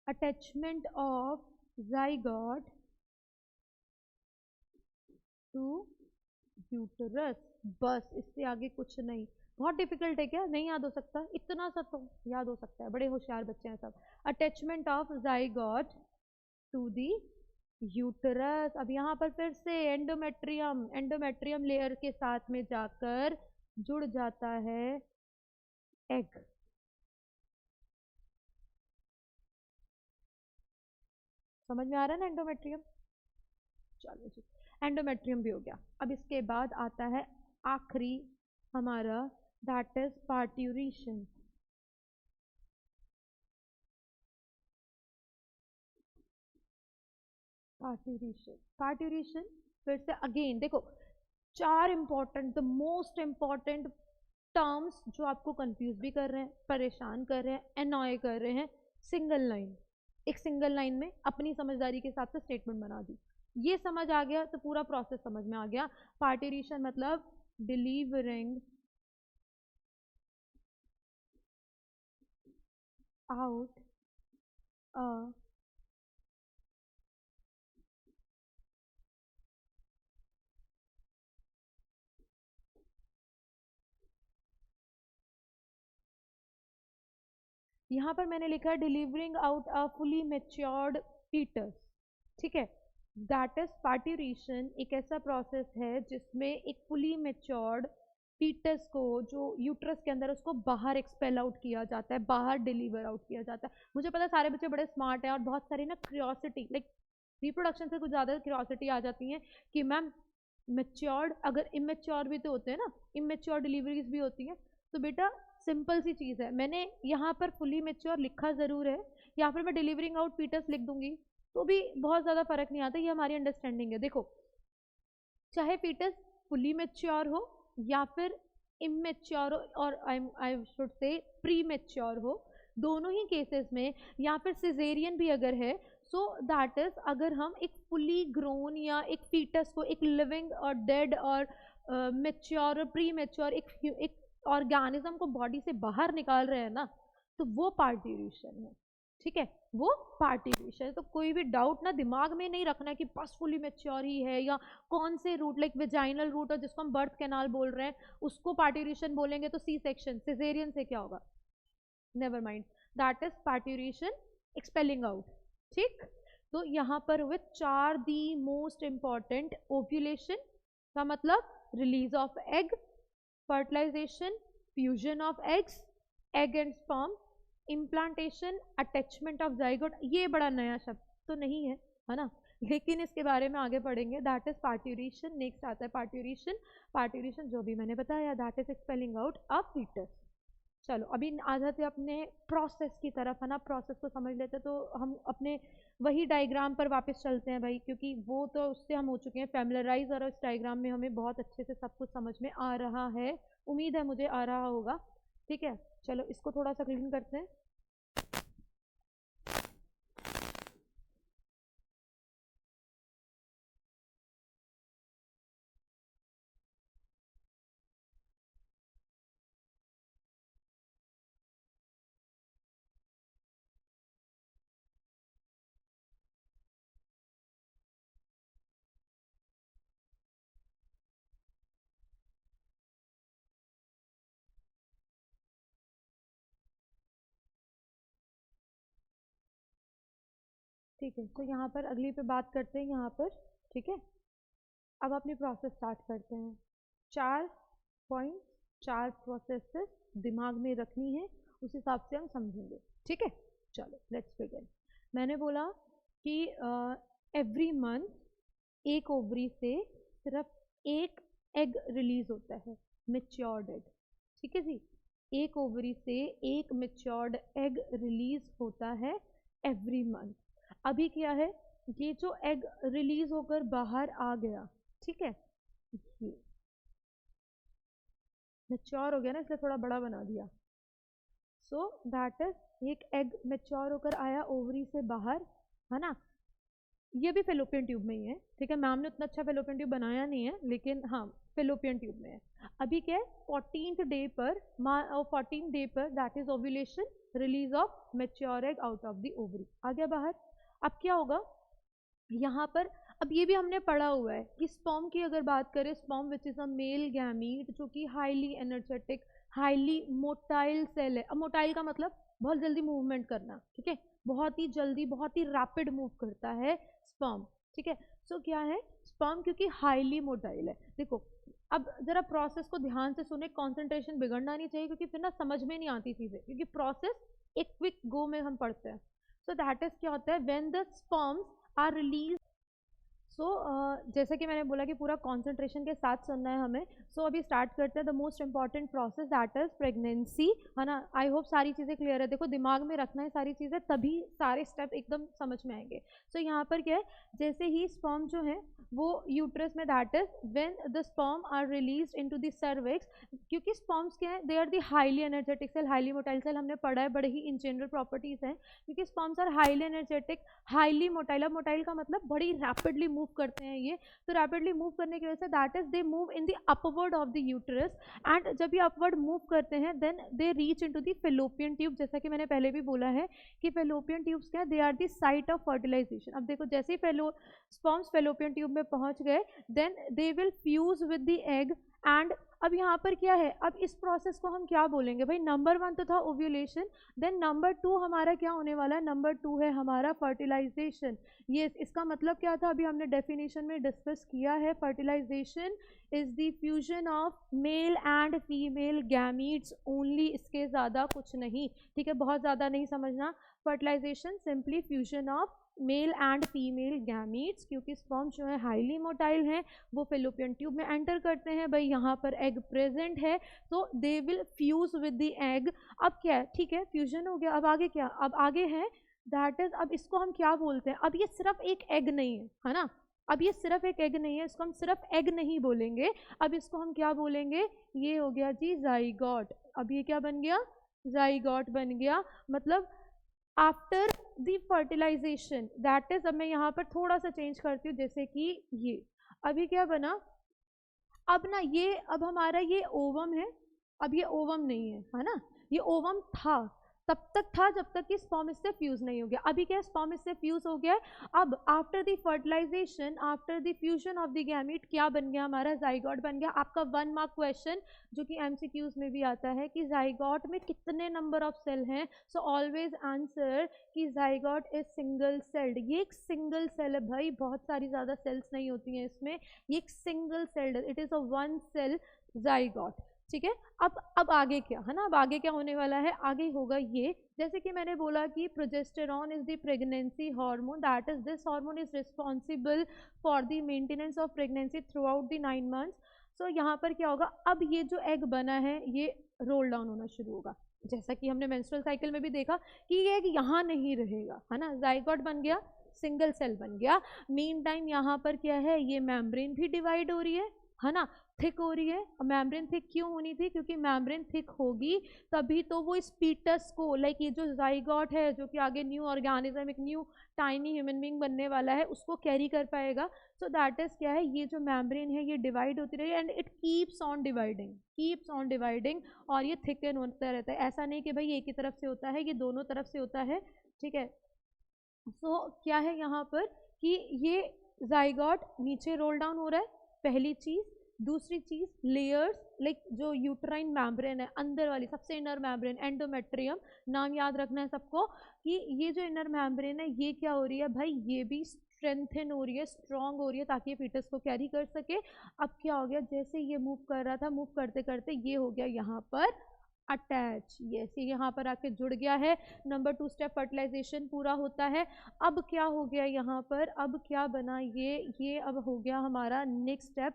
attachment of zygote to uterus, बस इससे आगे कुछ नहीं। बहुत डिफिकल्ट है क्या? नहीं याद हो सकता? इतना सा तो याद हो सकता है, बड़े होशियार बच्चे हैं सब। Attachment of zygote to the uterus. अब यहाँ पर फिर से एंडोमेट्रियम, एंडोमेट्रियम लेयर के साथ में जाकर जुड़ जाता है एग। समझ में आ रहा है ना एंडोमेट्रियम? चलो जी, एंडोमेट्रियम भी हो गया। अब इसके बाद आता है आखिरी हमारा that is parturition. Parturition, parturition फिर से अगेन देखो, चार important, the most important terms जो आपको कंफ्यूज भी कर रहे हैं, परेशान कर रहे हैं, एनॉय कर रहे हैं। सिंगल लाइन, एक सिंगल लाइन में अपनी समझदारी के हिसाब से स्टेटमेंट बना दी। ये समझ आ गया तो पूरा प्रोसेस समझ में आ गया। पार्टीशन मतलब डिलीवरिंग आउट अ यहाँ पर मैंने लिखा है delivering out a fully matured foetus, ठीक है। दैट इज पार्ट्यूरेशन एक ऐसा प्रोसेस है जिसमें एक फुली मेच्योर्ड फीटस को, जो यूट्रस के अंदर, उसको बाहर एक्सपेल आउट किया जाता है, बाहर डिलीवर आउट किया जाता है। मुझे पता है सारे बच्चे बड़े स्मार्ट हैं और बहुत सारी ना क्यूरियोसिटी, लाइक रिप्रोडक्शन से कुछ ज़्यादा क्यूरियोसिटी आ जाती है कि मैम मेच्योर्ड, अगर इमेच्योर भी तो होते हैं ना, इमेच्योर डिलीवरीज भी होती हैं। तो बेटा सिंपल सी चीज़ है, मैंने यहाँ पर फुली मेच्योर लिखा ज़रूर है, या फिर मैं डिलीवरिंग आउट फीटस लिख दूंगी तो भी बहुत ज़्यादा फर्क नहीं आता। ये हमारी अंडरस्टैंडिंग है। देखो, चाहे फीटस फुली मेच्योर हो या फिर इमेच्योर हो, और I should say pre mature हो, दोनों ही केसेस में, या फिर सिजेरियन भी अगर है, सो दैट इज अगर हम एक फुली ग्रोन या एक फीटस को, एक लिविंग और डेड और मेच्योर और प्री मेच्योर एक ऑर्गेनिज्म को बॉडी से बाहर निकाल रहे हैं ना, तो वो पार्ट्यूरेशन है, ठीक है। वो पार्ट्यूरेशन है। तो कोई भी डाउट ना दिमाग में नहीं रखना कि बस फुली मेच्योर ही है, या कौन से रूट, लाइक वेजाइनल रूट और जिसको हम बर्थ कैनाल बोल रहे हैं उसको पार्ट्यूरेशन बोलेंगे तो सी सेक्शन, सिजेरियन से क्या होगा, never mind, that is parturition expelling out, ठीक। तो यहाँ पर हुए चार दी मोस्ट इंपॉर्टेंट, ओव्यूलेशन का मतलब release of egg, fertilization, fusion of eggs, egg and sperm, implantation, attachment of zygote. ये बड़ा नया शब्द तो नहीं है ना, लेकिन इसके बारे में आगे पढ़ेंगे। That is parturition. नेक्स्ट आता है पार्ट्यूरेशन। पार्ट्यूरेशन जो भी मैंने बताया, that is expelling out a foetus. चलो अभी आ जाते अपने प्रोसेस की तरफ, है ना। प्रोसेस को समझ लेते तो हम अपने वही डायग्राम पर वापस चलते हैं भाई, क्योंकि वो तो उससे हम हो चुके हैं फैमिलराइज, और इस डायग्राम में हमें बहुत अच्छे से सब कुछ समझ में आ रहा है। उम्मीद है मुझे आ रहा होगा, ठीक है। चलो इसको थोड़ा सा क्लीन करते हैं। ठीक है, तो यहाँ पर अगली पे बात करते हैं यहाँ पर, ठीक है। अब अपनी प्रोसेस स्टार्ट करते हैं। चार पॉइंट, चार प्रोसेसेस दिमाग में रखनी है, उस हिसाब से हम समझेंगे, ठीक है। चलो लेट्स बिगिन। मैंने बोला कि एवरी मंथ एक ओवरी से सिर्फ एक एग रिलीज होता है, मेच्योर्ड एग, ठीक है जी। एक ओवरी से एक मेच्योर्ड एग रिलीज होता है एवरी मंथ। अभी क्या है, ये जो एग रिलीज होकर बाहर आ गया, ठीक है, ये मेच्योर हो गया ना, इसलिए थोड़ा बड़ा बना दिया। सो दैट इज एक एग मेच्योर होकर आया ओवरी से बाहर, है ना। ये भी फेलोपियन ट्यूब में ही है, ठीक है। मैम ने उतना अच्छा फेलोपियन ट्यूब बनाया नहीं है, लेकिन हाँ फेलोपियन ट्यूब में है। अभी क्या है, 14th डे पर, 14th डे पर that is ovulation, release of mature egg out of the ovary, आ गया बाहर। अब क्या होगा यहाँ पर, अब ये भी हमने पढ़ा हुआ है कि स्पर्म की अगर बात करें, sperm which is a male gamete, जो कि highly energetic, highly motile cell है। अब मोटाइल का मतलब बहुत जल्दी मूवमेंट करना, ठीक है, बहुत ही जल्दी, बहुत ही रैपिड मूव करता है स्पर्म, ठीक है। सो क्या है, स्पर्म क्योंकि हाईली मोटाइल है, देखो अब जरा प्रोसेस को ध्यान से सुने, कंसंट्रेशन बिगड़ना नहीं चाहिए, क्योंकि फिर ना समझ में नहीं आती चीजें, क्योंकि प्रोसेस एक क्विक गो में हम पढ़ते हैं। सो दैट इज क्या होता है, when the sperms are release, जैसे कि मैंने बोला कि पूरा कंसंट्रेशन के साथ सुनना है हमें। अभी स्टार्ट करते हैं the most important process that is pregnancy, है ना। आई होप सारी चीज़ें क्लियर है। देखो दिमाग में रखना है सारी चीज़ें, तभी सारे स्टेप एकदम समझ में आएंगे। यहाँ पर क्या है, जैसे ही स्पर्म जो है वो यूट्रस में, that is when the sperm are released into the cervix, क्योंकि स्पर्म्स क्या है, they are the highly energetic cell, highly motile cell, हमने पढ़ा है, बड़े ही इन जनरल प्रॉपर्टीज हैं, क्योंकि sperms are highly energetic, highly motile. अब मोटाइल का मतलब बड़ी रैपिडली मूव करते हैं ये, तो रैपिडली मूव करने की वजह से that is they move in the upward of the uterus, and जब ये अपवर्ड मूव करते हैं then they reach into the fallopian tube. जैसा कि मैंने पहले भी बोला है कि फेलोपियन ट्यूब्स क्या है, they are the site of fertilization. अब देखो जैसे ही स्पर्म्स फेलोपियन ट्यूब में पहुंच गए then they will fuse with the egg, and अब यहाँ पर क्या है, अब इस प्रोसेस को हम क्या बोलेंगे भाई, नंबर 1 तो था ओव्यूलेशन, देन नंबर 2 हमारा क्या होने वाला है, नंबर 2 है हमारा फर्टिलाइजेशन। ये इसका मतलब क्या था, अभी हमने डेफिनेशन में डिस्कस किया है, fertilization is the fusion of male and female gametes only, इसके ज़्यादा कुछ नहीं, ठीक है, बहुत ज़्यादा नहीं समझना। Fertilization simply fusion of male and female gametes, क्योंकि स्पर्म जो है हाईली मोटाइल हैं, वो फेलोपियन ट्यूब में एंटर करते हैं, भाई यहाँ पर एग प्रेजेंट है तो दे will fuse with the egg. अब क्या है, ठीक है, फ्यूजन हो गया, अब आगे क्या, अब आगे है दैट इज, अब इसको हम क्या बोलते हैं, अब ये सिर्फ एक एग नहीं है ना, अब ये सिर्फ एक एग नहीं है, इसको हम सिर्फ एग नहीं बोलेंगे, अब इसको हम क्या बोलेंगे, ये हो गया जी जाइगोट। अब ये क्या बन गया, जाइगोट बन गया, मतलब after the fertilization, that is, अब मैं यहाँ पर थोड़ा सा चेंज करती हूँ, जैसे कि ये अभी क्या बना, अब ना ये, अब हमारा ये ओवम है, अब ये ओवम नहीं है ना, ये ओवम था, तब तक था जब तक कि स्पर्म इससे फ्यूज नहीं हो गया। अभी क्या है, स्पर्म इससे फ्यूज हो गया है, अब after the fertilization, after the fusion of the gamete क्या बन गया हमारा, जाइगोट बन गया। आपका 1 मार्क क्वेश्चन जो कि एमसीक्यूज में भी आता है कि जाइगोट में कितने नंबर ऑफ सेल हैं, सो ऑलवेज आंसर कि जाइगोट इज सिंगल सेल्ड। ये एक सिंगल सेल है भाई, बहुत सारी ज़्यादा सेल्स नहीं होती हैं इसमें, ये एक single celled, it is a 1 cell zygote, ठीक है। अब आगे क्या है ना, अब आगे क्या होने वाला है, आगे होगा ये, जैसे कि मैंने बोला कि progesterone is the pregnancy hormone, that is this hormone is responsible for the maintenance of pregnancy throughout the 9 months. So यहाँ पर क्या होगा, अब ये जो एग बना है ये रोल डाउन होना शुरू होगा, जैसा कि हमने मेंस्ट्रुअल साइकिल में भी देखा कि ये एग यहाँ नहीं रहेगा, है ना, जाइगोट बन गया, सिंगल सेल बन गया। मीन टाइम यहाँ पर क्या है, ये मेम्ब्रेन भी डिवाइड हो रही है ना, थिक हो रही है। मेम्ब्रेन थिक क्यों होनी थी, क्योंकि मेम्ब्रेन थिक होगी तभी तो वो इस फीटस को, लाइक ये जो जाइगोट है जो कि आगे न्यू ऑर्गेनिज्म, एक न्यू टाइनी ह्यूमन बीइंग बनने वाला है, उसको कैरी कर पाएगा। सो दैट इज क्या है, ये जो मेम्ब्रेन है ये डिवाइड होती रही and it keeps on dividing, और ये थिकन होता रहता है, ऐसा नहीं कि भाई एक ही तरफ से होता है, ये दोनों तरफ से होता है, ठीक है। सो क्या है यहाँ पर कि ये जाइगोट नीचे रोल डाउन हो रहा है, पहली चीज। दूसरी चीज, लेयर्स, लाइक जो यूट्राइन मेम्ब्रेन है अंदर वाली सबसे इनर मेम्ब्रेन, एंडोमेट्रियम, नाम याद रखना है सबको कि ये जो इनर मेम्ब्रेन है ये क्या हो रही है भाई, ये भी स्ट्रेंथन हो रही है, स्ट्रांग हो रही है, ताकि फीटस को कैरी कर सके। अब क्या हो गया, जैसे ये मूव कर रहा था, मूव करते करते ये हो गया यहाँ पर अटैच, ये यहाँ पर आके जुड़ गया है। नंबर 2 स्टेप फर्टिलाइजेशन पूरा होता है। अब क्या हो गया यहाँ पर, अब क्या बना, ये अब हो गया हमारा नेक्स्ट स्टेप,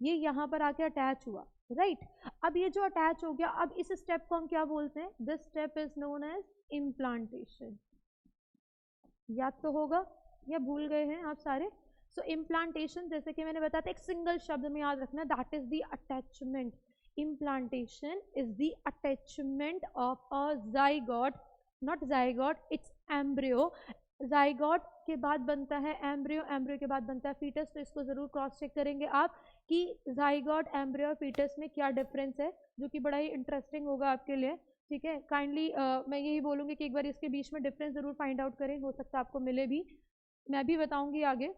ये यहाँ पर आके अटैच हुआ, राइट। अब ये जो अटैच हो गया, अब इस स्टेप को हम क्या बोलते हैं, this step is known as implantation. याद तो होगा या भूल गए हैं आप सारे। सो इम्प्लांटेशन, जैसे कि मैंने बताया था, एक सिंगल शब्द में याद रखना, that is the attachment. Implantation is the attachment of a zygote, not zygote, it's embryo. Zygote के बाद बनता है एम्ब्रियो, एम्ब्रियो के बाद बनता है फीटस। तो इसको जरूर क्रॉस चेक करेंगे आप कि जाइगोट, एम्ब्रियो और फीटस में क्या डिफरेंस है, जो कि बड़ा ही इंटरेस्टिंग होगा आपके लिए, ठीक है। काइंडली मैं यही बोलूँगी कि एक बार इसके बीच में डिफरेंस जरूर फाइंड आउट करें, हो सकता है आपको मिले भी, मैं भी बताऊंगी आगे।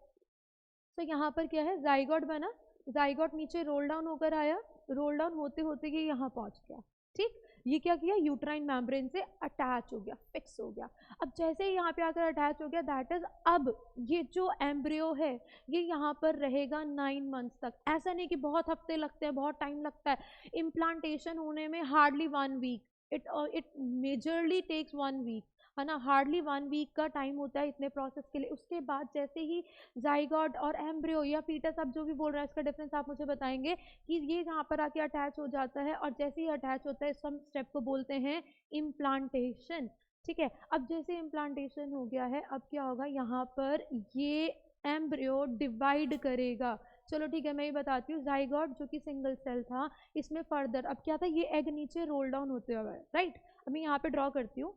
तो यहाँ पर क्या है, जाइगोट बना, जाइगोट नीचे रोल डाउन होकर आया, रोल डाउन होते होते ये यहाँ पहुँच गया, ठीक। ये क्या किया, यूट्राइन मेम्ब्रेन से अटैच हो गया, फिक्स हो गया। अब जैसे ही यहाँ पे आकर अटैच हो गया, दैट इज, अब ये जो एम्ब्रियो है ये यहाँ पर रहेगा 9 मंथ्स तक। ऐसा नहीं कि बहुत हफ्ते लगते हैं, बहुत टाइम लगता है, इम्प्लांटेशन होने में hardly 1 week, it majorly takes 1 week, है ना, हार्डली 1 वीक का टाइम होता है इतने प्रोसेस के लिए। उसके बाद जैसे ही जाइगोट और एम्ब्रियो या फीटस, आप जो भी बोल रहे हैं इसका डिफरेंस आप मुझे बताएंगे, कि ये यहाँ पर आके अटैच हो जाता है, और जैसे ही अटैच होता है इस हम स्टेप को बोलते हैं इम्प्लांटेशन। ठीक है, अब जैसे इम्प्लांटेशन हो गया है, अब क्या होगा, यहाँ पर ये एम्ब्रियो डिवाइड करेगा। चलो ठीक है, मैं ये बताती हूँ, जाइगोट जो कि सिंगल सेल था, इसमें फर्दर अब क्या था, ये एग नीचे रोल डाउन होते हुए, राइट। अब मैं यहाँ पे ड्रॉ करती हूँ,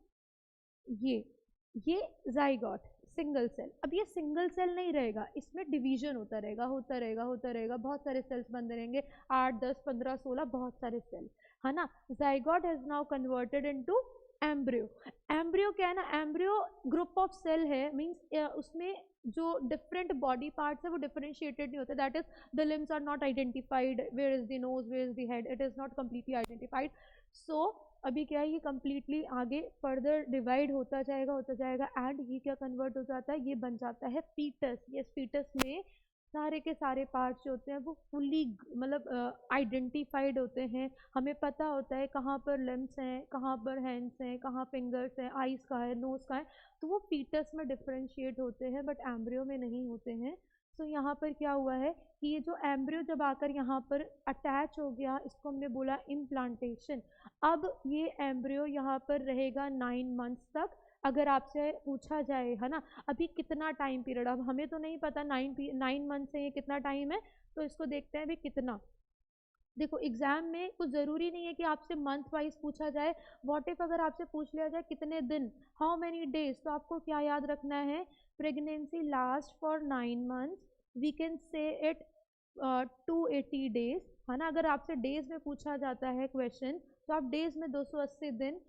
ये जाइगोट सिंगल सेल। अब ये सिंगल सेल नहीं रहेगा, इसमें डिवीजन होता रहेगा, होता रहेगा, होता रहेगा, बहुत सारे सेल्स बनते रहेंगे, 8, 10, 15, 16, बहुत सारे सेल, है ना। Zygote has now converted into embryo. Embryo क्या है ना, एम्ब्रियो ग्रुप ऑफ सेल है, मीन्स उसमें जो डिफरेंट बॉडी पार्ट्स है वो डिफरेंशिएटेड नहीं होते, that is the limbs are not identified, where is the nose, where is the head, it is not completely identified. So अभी क्या है, ये कम्प्लीटली आगे फर्दर डिवाइड होता जाएगा एंड ये क्या कन्वर्ट हो जाता है, ये बन जाता है फीटस। ये फीटस में सारे के सारे पार्ट्स जो होते हैं वो फुली मतलब आइडेंटिफाइड होते हैं, हमें पता होता है कहाँ पर लिम्स हैं, कहाँ पर हैंड्स हैं, कहाँ फिंगर्स हैं, आईज कहाँ है, नोज कहाँ है, तो वो फीटस में डिफरेंशिएट होते हैं, बट एम्ब्रियो में नहीं होते हैं। तो यहाँ पर क्या हुआ है कि ये जो एम्ब्रियो जब आकर यहाँ पर अटैच हो गया, इसको हमने बोला इम्प्लांटेशन। अब ये एम्ब्रियो यहाँ पर रहेगा 9 मंथ्स तक। अगर आपसे पूछा जाए, है ना, अभी कितना टाइम पीरियड, अब हमें तो नहीं पता 9 मंथ से ये कितना टाइम है, तो इसको देखते हैं अभी कितना। देखो एग्जाम में कुछ ज़रूरी नहीं है कि आपसे मंथ वाइज पूछा जाए, व्हाट इफ अगर आपसे पूछ लिया जाए कितने दिन, हाउ मैनी डेज, तो आपको क्या याद रखना है, pregnancy last for 9 months, we can say it 280 days, है ना। अगर आपसे डेज में पूछा जाता है क्वेश्चन, तो आप डेज में 280 दिन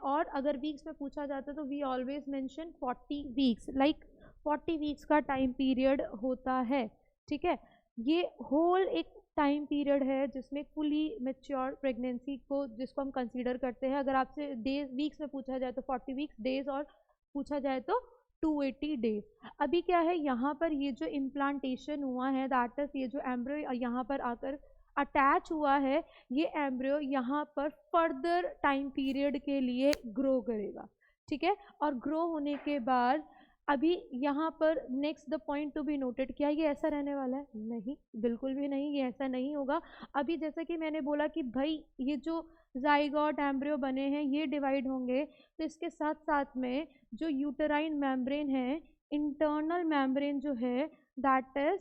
और अगर वीक्स में पूछा जाता है तो we always mention 40 weeks, like 40 weeks का टाइम पीरियड होता है। ठीक है, ये होल एक टाइम पीरियड है जिसमें फुली मेच्योर प्रेगनेंसी को, जिसको हम कंसीडर करते हैं। अगर आपसे डेज वीक्स में पूछा जाए तो 40 वीक्स, डेज और पूछा जाए तो 280 डेज। अभी क्या है, यहाँ पर ये जो इम्प्लांटेशन हुआ है, दैट इज ये जो एम्ब्रियो यहाँ पर आकर अटैच हुआ है, ये एम्ब्रियो यहाँ पर फर्दर टाइम पीरियड के लिए ग्रो करेगा। ठीक है, और ग्रो होने के बाद अभी यहाँ पर next the point to be noted, क्या ये ऐसा रहने वाला है, नहीं, बिल्कुल भी नहीं, ये ऐसा नहीं होगा। अभी जैसा कि मैंने बोला कि भाई ये जो जाइगोट एम्ब्रियो बने हैं ये डिवाइड होंगे, तो इसके साथ साथ में जो यूटेराइन मेम्ब्रेन है, इंटरनल मेम्ब्रेन जो है, दैट इज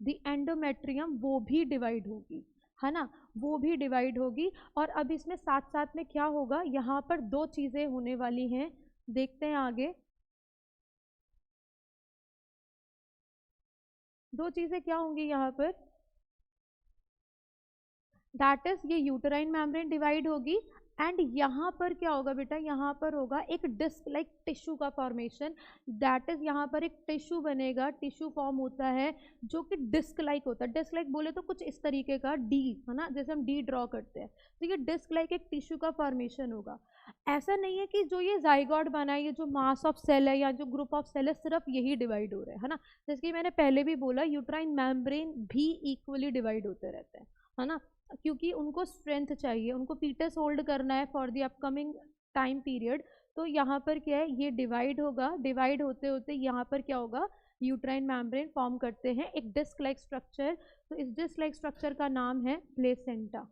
द एंडोमेट्रियम, वो भी डिवाइड होगी, है ना, वो भी डिवाइड होगी। और अब इसमें साथ साथ में क्या होगा, यहाँ पर 2 चीज़ें होने वाली हैं, देखते हैं आगे। 2 चीज़ें क्या होंगी यहाँ पर, दैट इज ये यूटेराइन मेम्ब्रेन डिवाइड होगी, एंड यहाँ पर क्या होगा बेटा, यहाँ पर होगा एक डिस्क लाइक टिश्यू का फॉर्मेशन, दैट इज यहाँ पर एक टिश्यू बनेगा, टिश्यू फॉर्म होता है जो कि डिस्क लाइक होता है। डिस्क लाइक बोले तो कुछ इस तरीके का डी, है ना, जैसे हम डी ड्रॉ करते हैं, तो ये डिस्क लाइक एक टिश्यू का फॉर्मेशन होगा। ऐसा नहीं है कि जो ये जाइगोट बना है, ये जो मास ऑफ सेल है या जो ग्रुप ऑफ सेल है, सिर्फ यही डिवाइड हो रहा है ना। जैसे कि मैंने पहले भी बोला, यूट्राइन मेम्ब्रेन भी इक्वली डिवाइड होते रहते हैं, है ना, क्योंकि उनको स्ट्रेंथ चाहिए, उनको फीटस होल्ड करना है for the upcoming time period. तो यहाँ पर क्या है, ये डिवाइड होगा, डिवाइड होते होते यहाँ पर क्या होगा, यूट्राइन मेम्ब्रेन फॉर्म करते हैं एक डिस्क लाइक स्ट्रक्चर। तो इस डिस्क लाइक स्ट्रक्चर का नाम है प्लेसेंटा।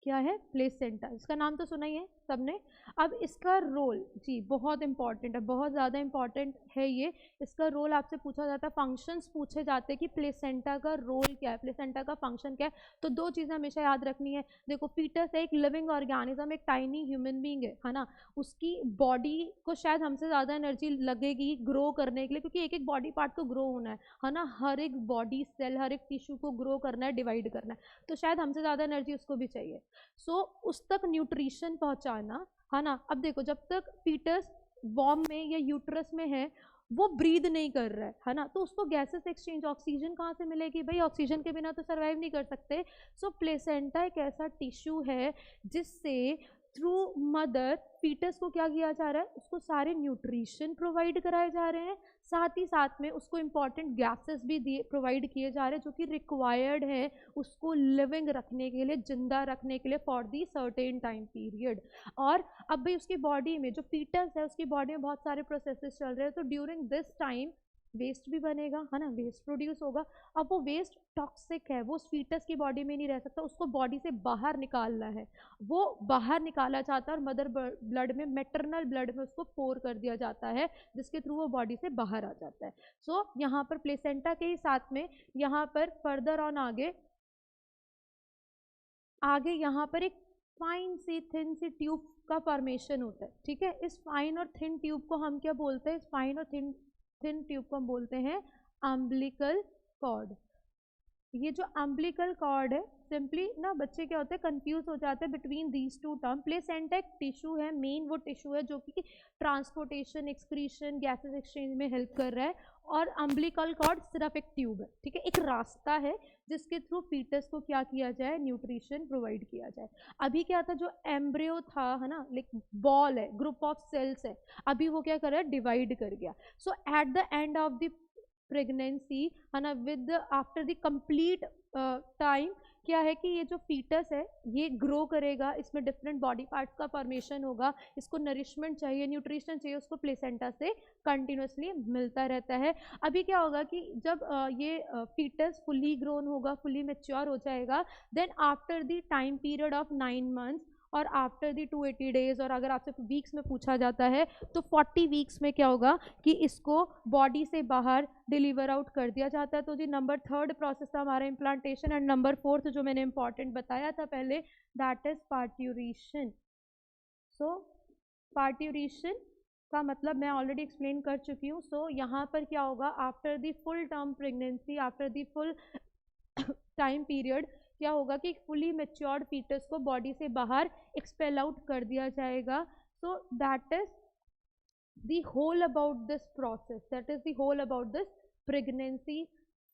क्या है, प्लेसेंटा, इसका नाम तो सुना ही है सबने। अब इसका रोल जी बहुत इंपॉर्टेंट है, बहुत ज़्यादा इंपॉर्टेंट है ये। इसका रोल आपसे पूछा जाता है, फंक्शंस पूछे जाते हैं कि प्लेसेंटा का रोल क्या है, प्लेसेंटा का फंक्शन क्या है। तो 2 चीज़ें हमेशा याद रखनी है। देखो फीटस एक लिविंग ऑर्गेनिज्म, एक टाइनी ह्यूमन बीइंग है ना, उसकी बॉडी को शायद हमसे ज़्यादा एनर्जी लगेगी ग्रो करने के लिए, क्योंकि एक एक बॉडी पार्ट को ग्रो होना है ना, हर एक बॉडी सेल, हर एक टिश्यू को ग्रो करना है, डिवाइड करना है, तो शायद हमसे ज़्यादा एनर्जी उसको भी चाहिए। सो उस तक न्यूट्रिशन पहुंचाना, है ना। अब देखो जब तक फीटस वॉर्म में या यूट्रस में है, वो ब्रीद नहीं कर रहा है ना, तो उसको गैसेस एक्सचेंज, ऑक्सीजन कहाँ से मिलेगी भाई, ऑक्सीजन के बिना तो सर्वाइव नहीं कर सकते। सो प्लेसेंटा एक ऐसा टिश्यू है जिससे थ्रू मदर फीटस को क्या किया जा रहा है, उसको सारे न्यूट्रिशन प्रोवाइड कराए जा रहे हैं, साथ ही साथ में उसको इम्पॉर्टेंट गैसेस भी दिए प्रोवाइड किए जा रहे हैं जो कि रिक्वायर्ड है उसको लिविंग रखने के लिए, जिंदा रखने के लिए for the certain time period. और अब भाई उसकी बॉडी में जो फीटस है उसकी बॉडी में बहुत सारे प्रोसेसेस चल रहे हैं, तो ड्यूरिंग दिस टाइम वेस्ट भी बनेगा, है ना, वेस्ट प्रोड्यूस होगा। अब वो वेस्ट टॉक्सिक है, वो फीटस की बॉडी में नहीं रह सकता, उसको बॉडी से बाहर निकालना है, वो बाहर निकाला जाता है और मदर ब्लड में, मैटरनल ब्लड में उसको पोर कर दिया जाता है, जिसके थ्रू वो बॉडी से बाहर आ जाता है। सो यहाँ पर प्लेसेंटा के ही साथ में यहाँ पर फर्दर ऑन आगे यहाँ पर एक फाइन सी थिन सी ट्यूब का फॉर्मेशन होता है, ठीक है। इस फाइन और थिन ट्यूब को हम क्या बोलते हैं, इस फाइन और थिन ट्यूब को हम बोलते हैं अम्बिलिकल कॉर्ड। ये जो अम्बिलिकल कॉर्ड है, सिंपली ना बच्चे क्या होते हैं कंफ्यूज हो जाते हैं between these two term. Placenta एक टिश्यू है, मेन वो टिश्यू है जो कि ट्रांसपोर्टेशन, एक्सक्रीशन, गैसेस एक्सचेंज में हेल्प कर रहा है, और अम्बिलिकल कॉर्ड सिर्फ एक ट्यूब है, ठीक है, एक रास्ता है जिसके थ्रू फीटस को क्या किया जाए, न्यूट्रिशन प्रोवाइड किया जाए। अभी क्या था, जो एम्ब्रियो था, है ना, लाइक बॉल है, ग्रुप ऑफ सेल्स है, अभी वो क्या कर रहा है, डिवाइड कर गया। So at the end of the pregnancy, है ना, with after the complete time क्या है कि ये जो फीटस है ये ग्रो करेगा, इसमें डिफरेंट बॉडी पार्ट्स का फॉर्मेशन होगा, इसको नरिशमेंट चाहिए, न्यूट्रिशन चाहिए, उसको प्लेसेंटा से कंटिन्यूसली मिलता रहता है। अभी क्या होगा कि जब ये फीटस फुली ग्रोन होगा, फुली मैच्योर हो जाएगा, then after the time period of 9 months और आफ्टर दी 280 डेज, और अगर आपसे वीक्स में पूछा जाता है तो 40 वीक्स में क्या होगा कि इसको बॉडी से बाहर डिलीवर आउट कर दिया जाता है। तो जी नंबर 3 प्रोसेस था हमारा इम्प्लांटेशन, एंड नंबर 4 जो मैंने इंपॉर्टेंट बताया था पहले, that is parturition. So parturition का मतलब मैं ऑलरेडी एक्सप्लेन कर चुकी हूँ। सो यहाँ पर क्या होगा, after the full term pregnancy, after the full time period क्या होगा कि फुली मैच्योर्ड फीटस को बॉडी से बाहर एक्सपेल आउट कर दिया जाएगा। So that is the whole about this process, that is the whole about this pregnancy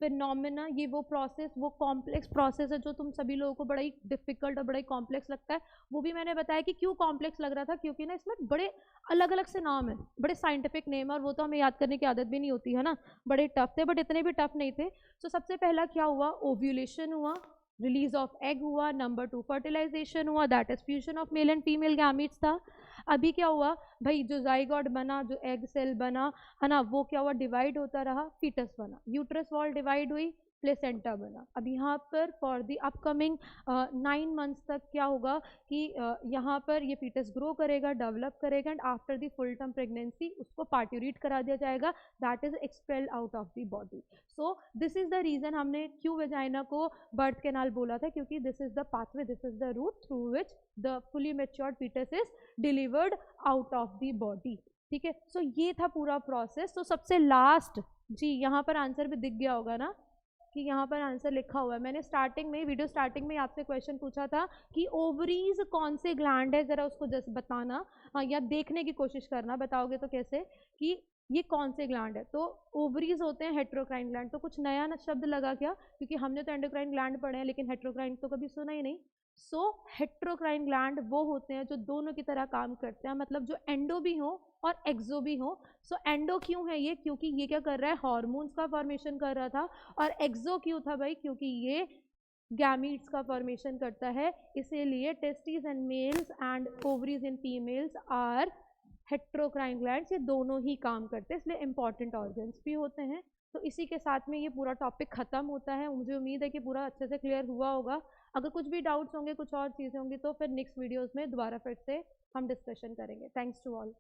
phenomena. ये वो प्रोसेस, वो कॉम्प्लेक्स प्रोसेस है जो तुम सभी लोगों को बड़ा ही डिफिकल्ट और बड़ा ही कॉम्प्लेक्स लगता है। वो भी मैंने बताया कि क्यों कॉम्प्लेक्स लग रहा था, क्योंकि ना इसमें बड़े अलग अलग से नाम है, बड़े साइंटिफिक नेम, और वो तो हमें याद करने की आदत भी नहीं होती है ना, बड़े टफ थे, बट इतने भी टफ नहीं थे। तो सबसे पहला क्या हुआ, ओव्यूलेशन हुआ, रिलीज ऑफ एग हुआ, नंबर 2 फर्टिलाइजेशन हुआ, that is fusion of male and female gametes था। अभी क्या हुआ भाई, जो जाइगोट बना, जो एग सेल बना, है ना, वो क्या हुआ, डिवाइड होता रहा, फीटस बना, यूट्रस वॉल डिवाइड हुई, प्लेसेंटा बना। अब यहाँ पर फॉर द अपकमिंग 9 मंथ्स तक क्या होगा कि यहाँ पर ये फीटस ग्रो करेगा, डेवलप करेगा, and after the full term pregnancy उसको पार्ट्यूरेट करा दिया जाएगा, that is expelled out of the body. So this is the reason हमने क्यों वेजाइना को बर्थ कैनाल बोला था, क्योंकि this is the pathway, this is the route through which the fully matured fetus is delivered out of the body, ठीक है। सो ये था पूरा प्रोसेस। तो सबसे लास्ट, जी यहाँ पर आंसर भी दिख गया होगा ना, कि यहाँ पर आंसर लिखा हुआ है। मैंने स्टार्टिंग में, वीडियो स्टार्टिंग में आपसे क्वेश्चन पूछा था कि ओवरीज कौन से ग्लैंड है, जरा उसको जस्ट बताना, या देखने की कोशिश करना, बताओगे तो कैसे कि ये कौन से ग्लैंड है। तो ओवरीज होते हैं हेट्रोक्राइन ग्लैंड। तो कुछ नया ना शब्द लगा क्या, क्योंकि हमने तो एंडोक्राइन ग्लैंड पढ़े हैं लेकिन हेट्रोक्राइन तो कभी सुना ही नहीं। सो हेट्रोक्राइन ग्लैंड वो होते हैं जो दोनों की तरह काम करते हैं, मतलब जो एंडो भी हो और एक्सो भी हो। सो एंडो क्यों है ये, क्योंकि ये क्या कर रहा है, हार्मोन्स का फॉर्मेशन कर रहा था। और एक्सो क्यों था भाई, क्योंकि ये गैमीट्स का फॉर्मेशन करता है। इसीलिए testis and males and ovaries in females are heterocrine glands, ये दोनों ही काम करते हैं, इसलिए इंपॉर्टेंट ऑर्गन्स भी होते हैं। तो इसी के साथ में ये पूरा टॉपिक ख़त्म होता है। मुझे उम्मीद है कि पूरा अच्छे से क्लियर हुआ होगा। अगर कुछ भी डाउट्स होंगे, कुछ और चीज़ें होंगी, तो फिर नेक्स्ट वीडियोज़ में दोबारा फिर से हम डिस्कशन करेंगे। Thanks to all.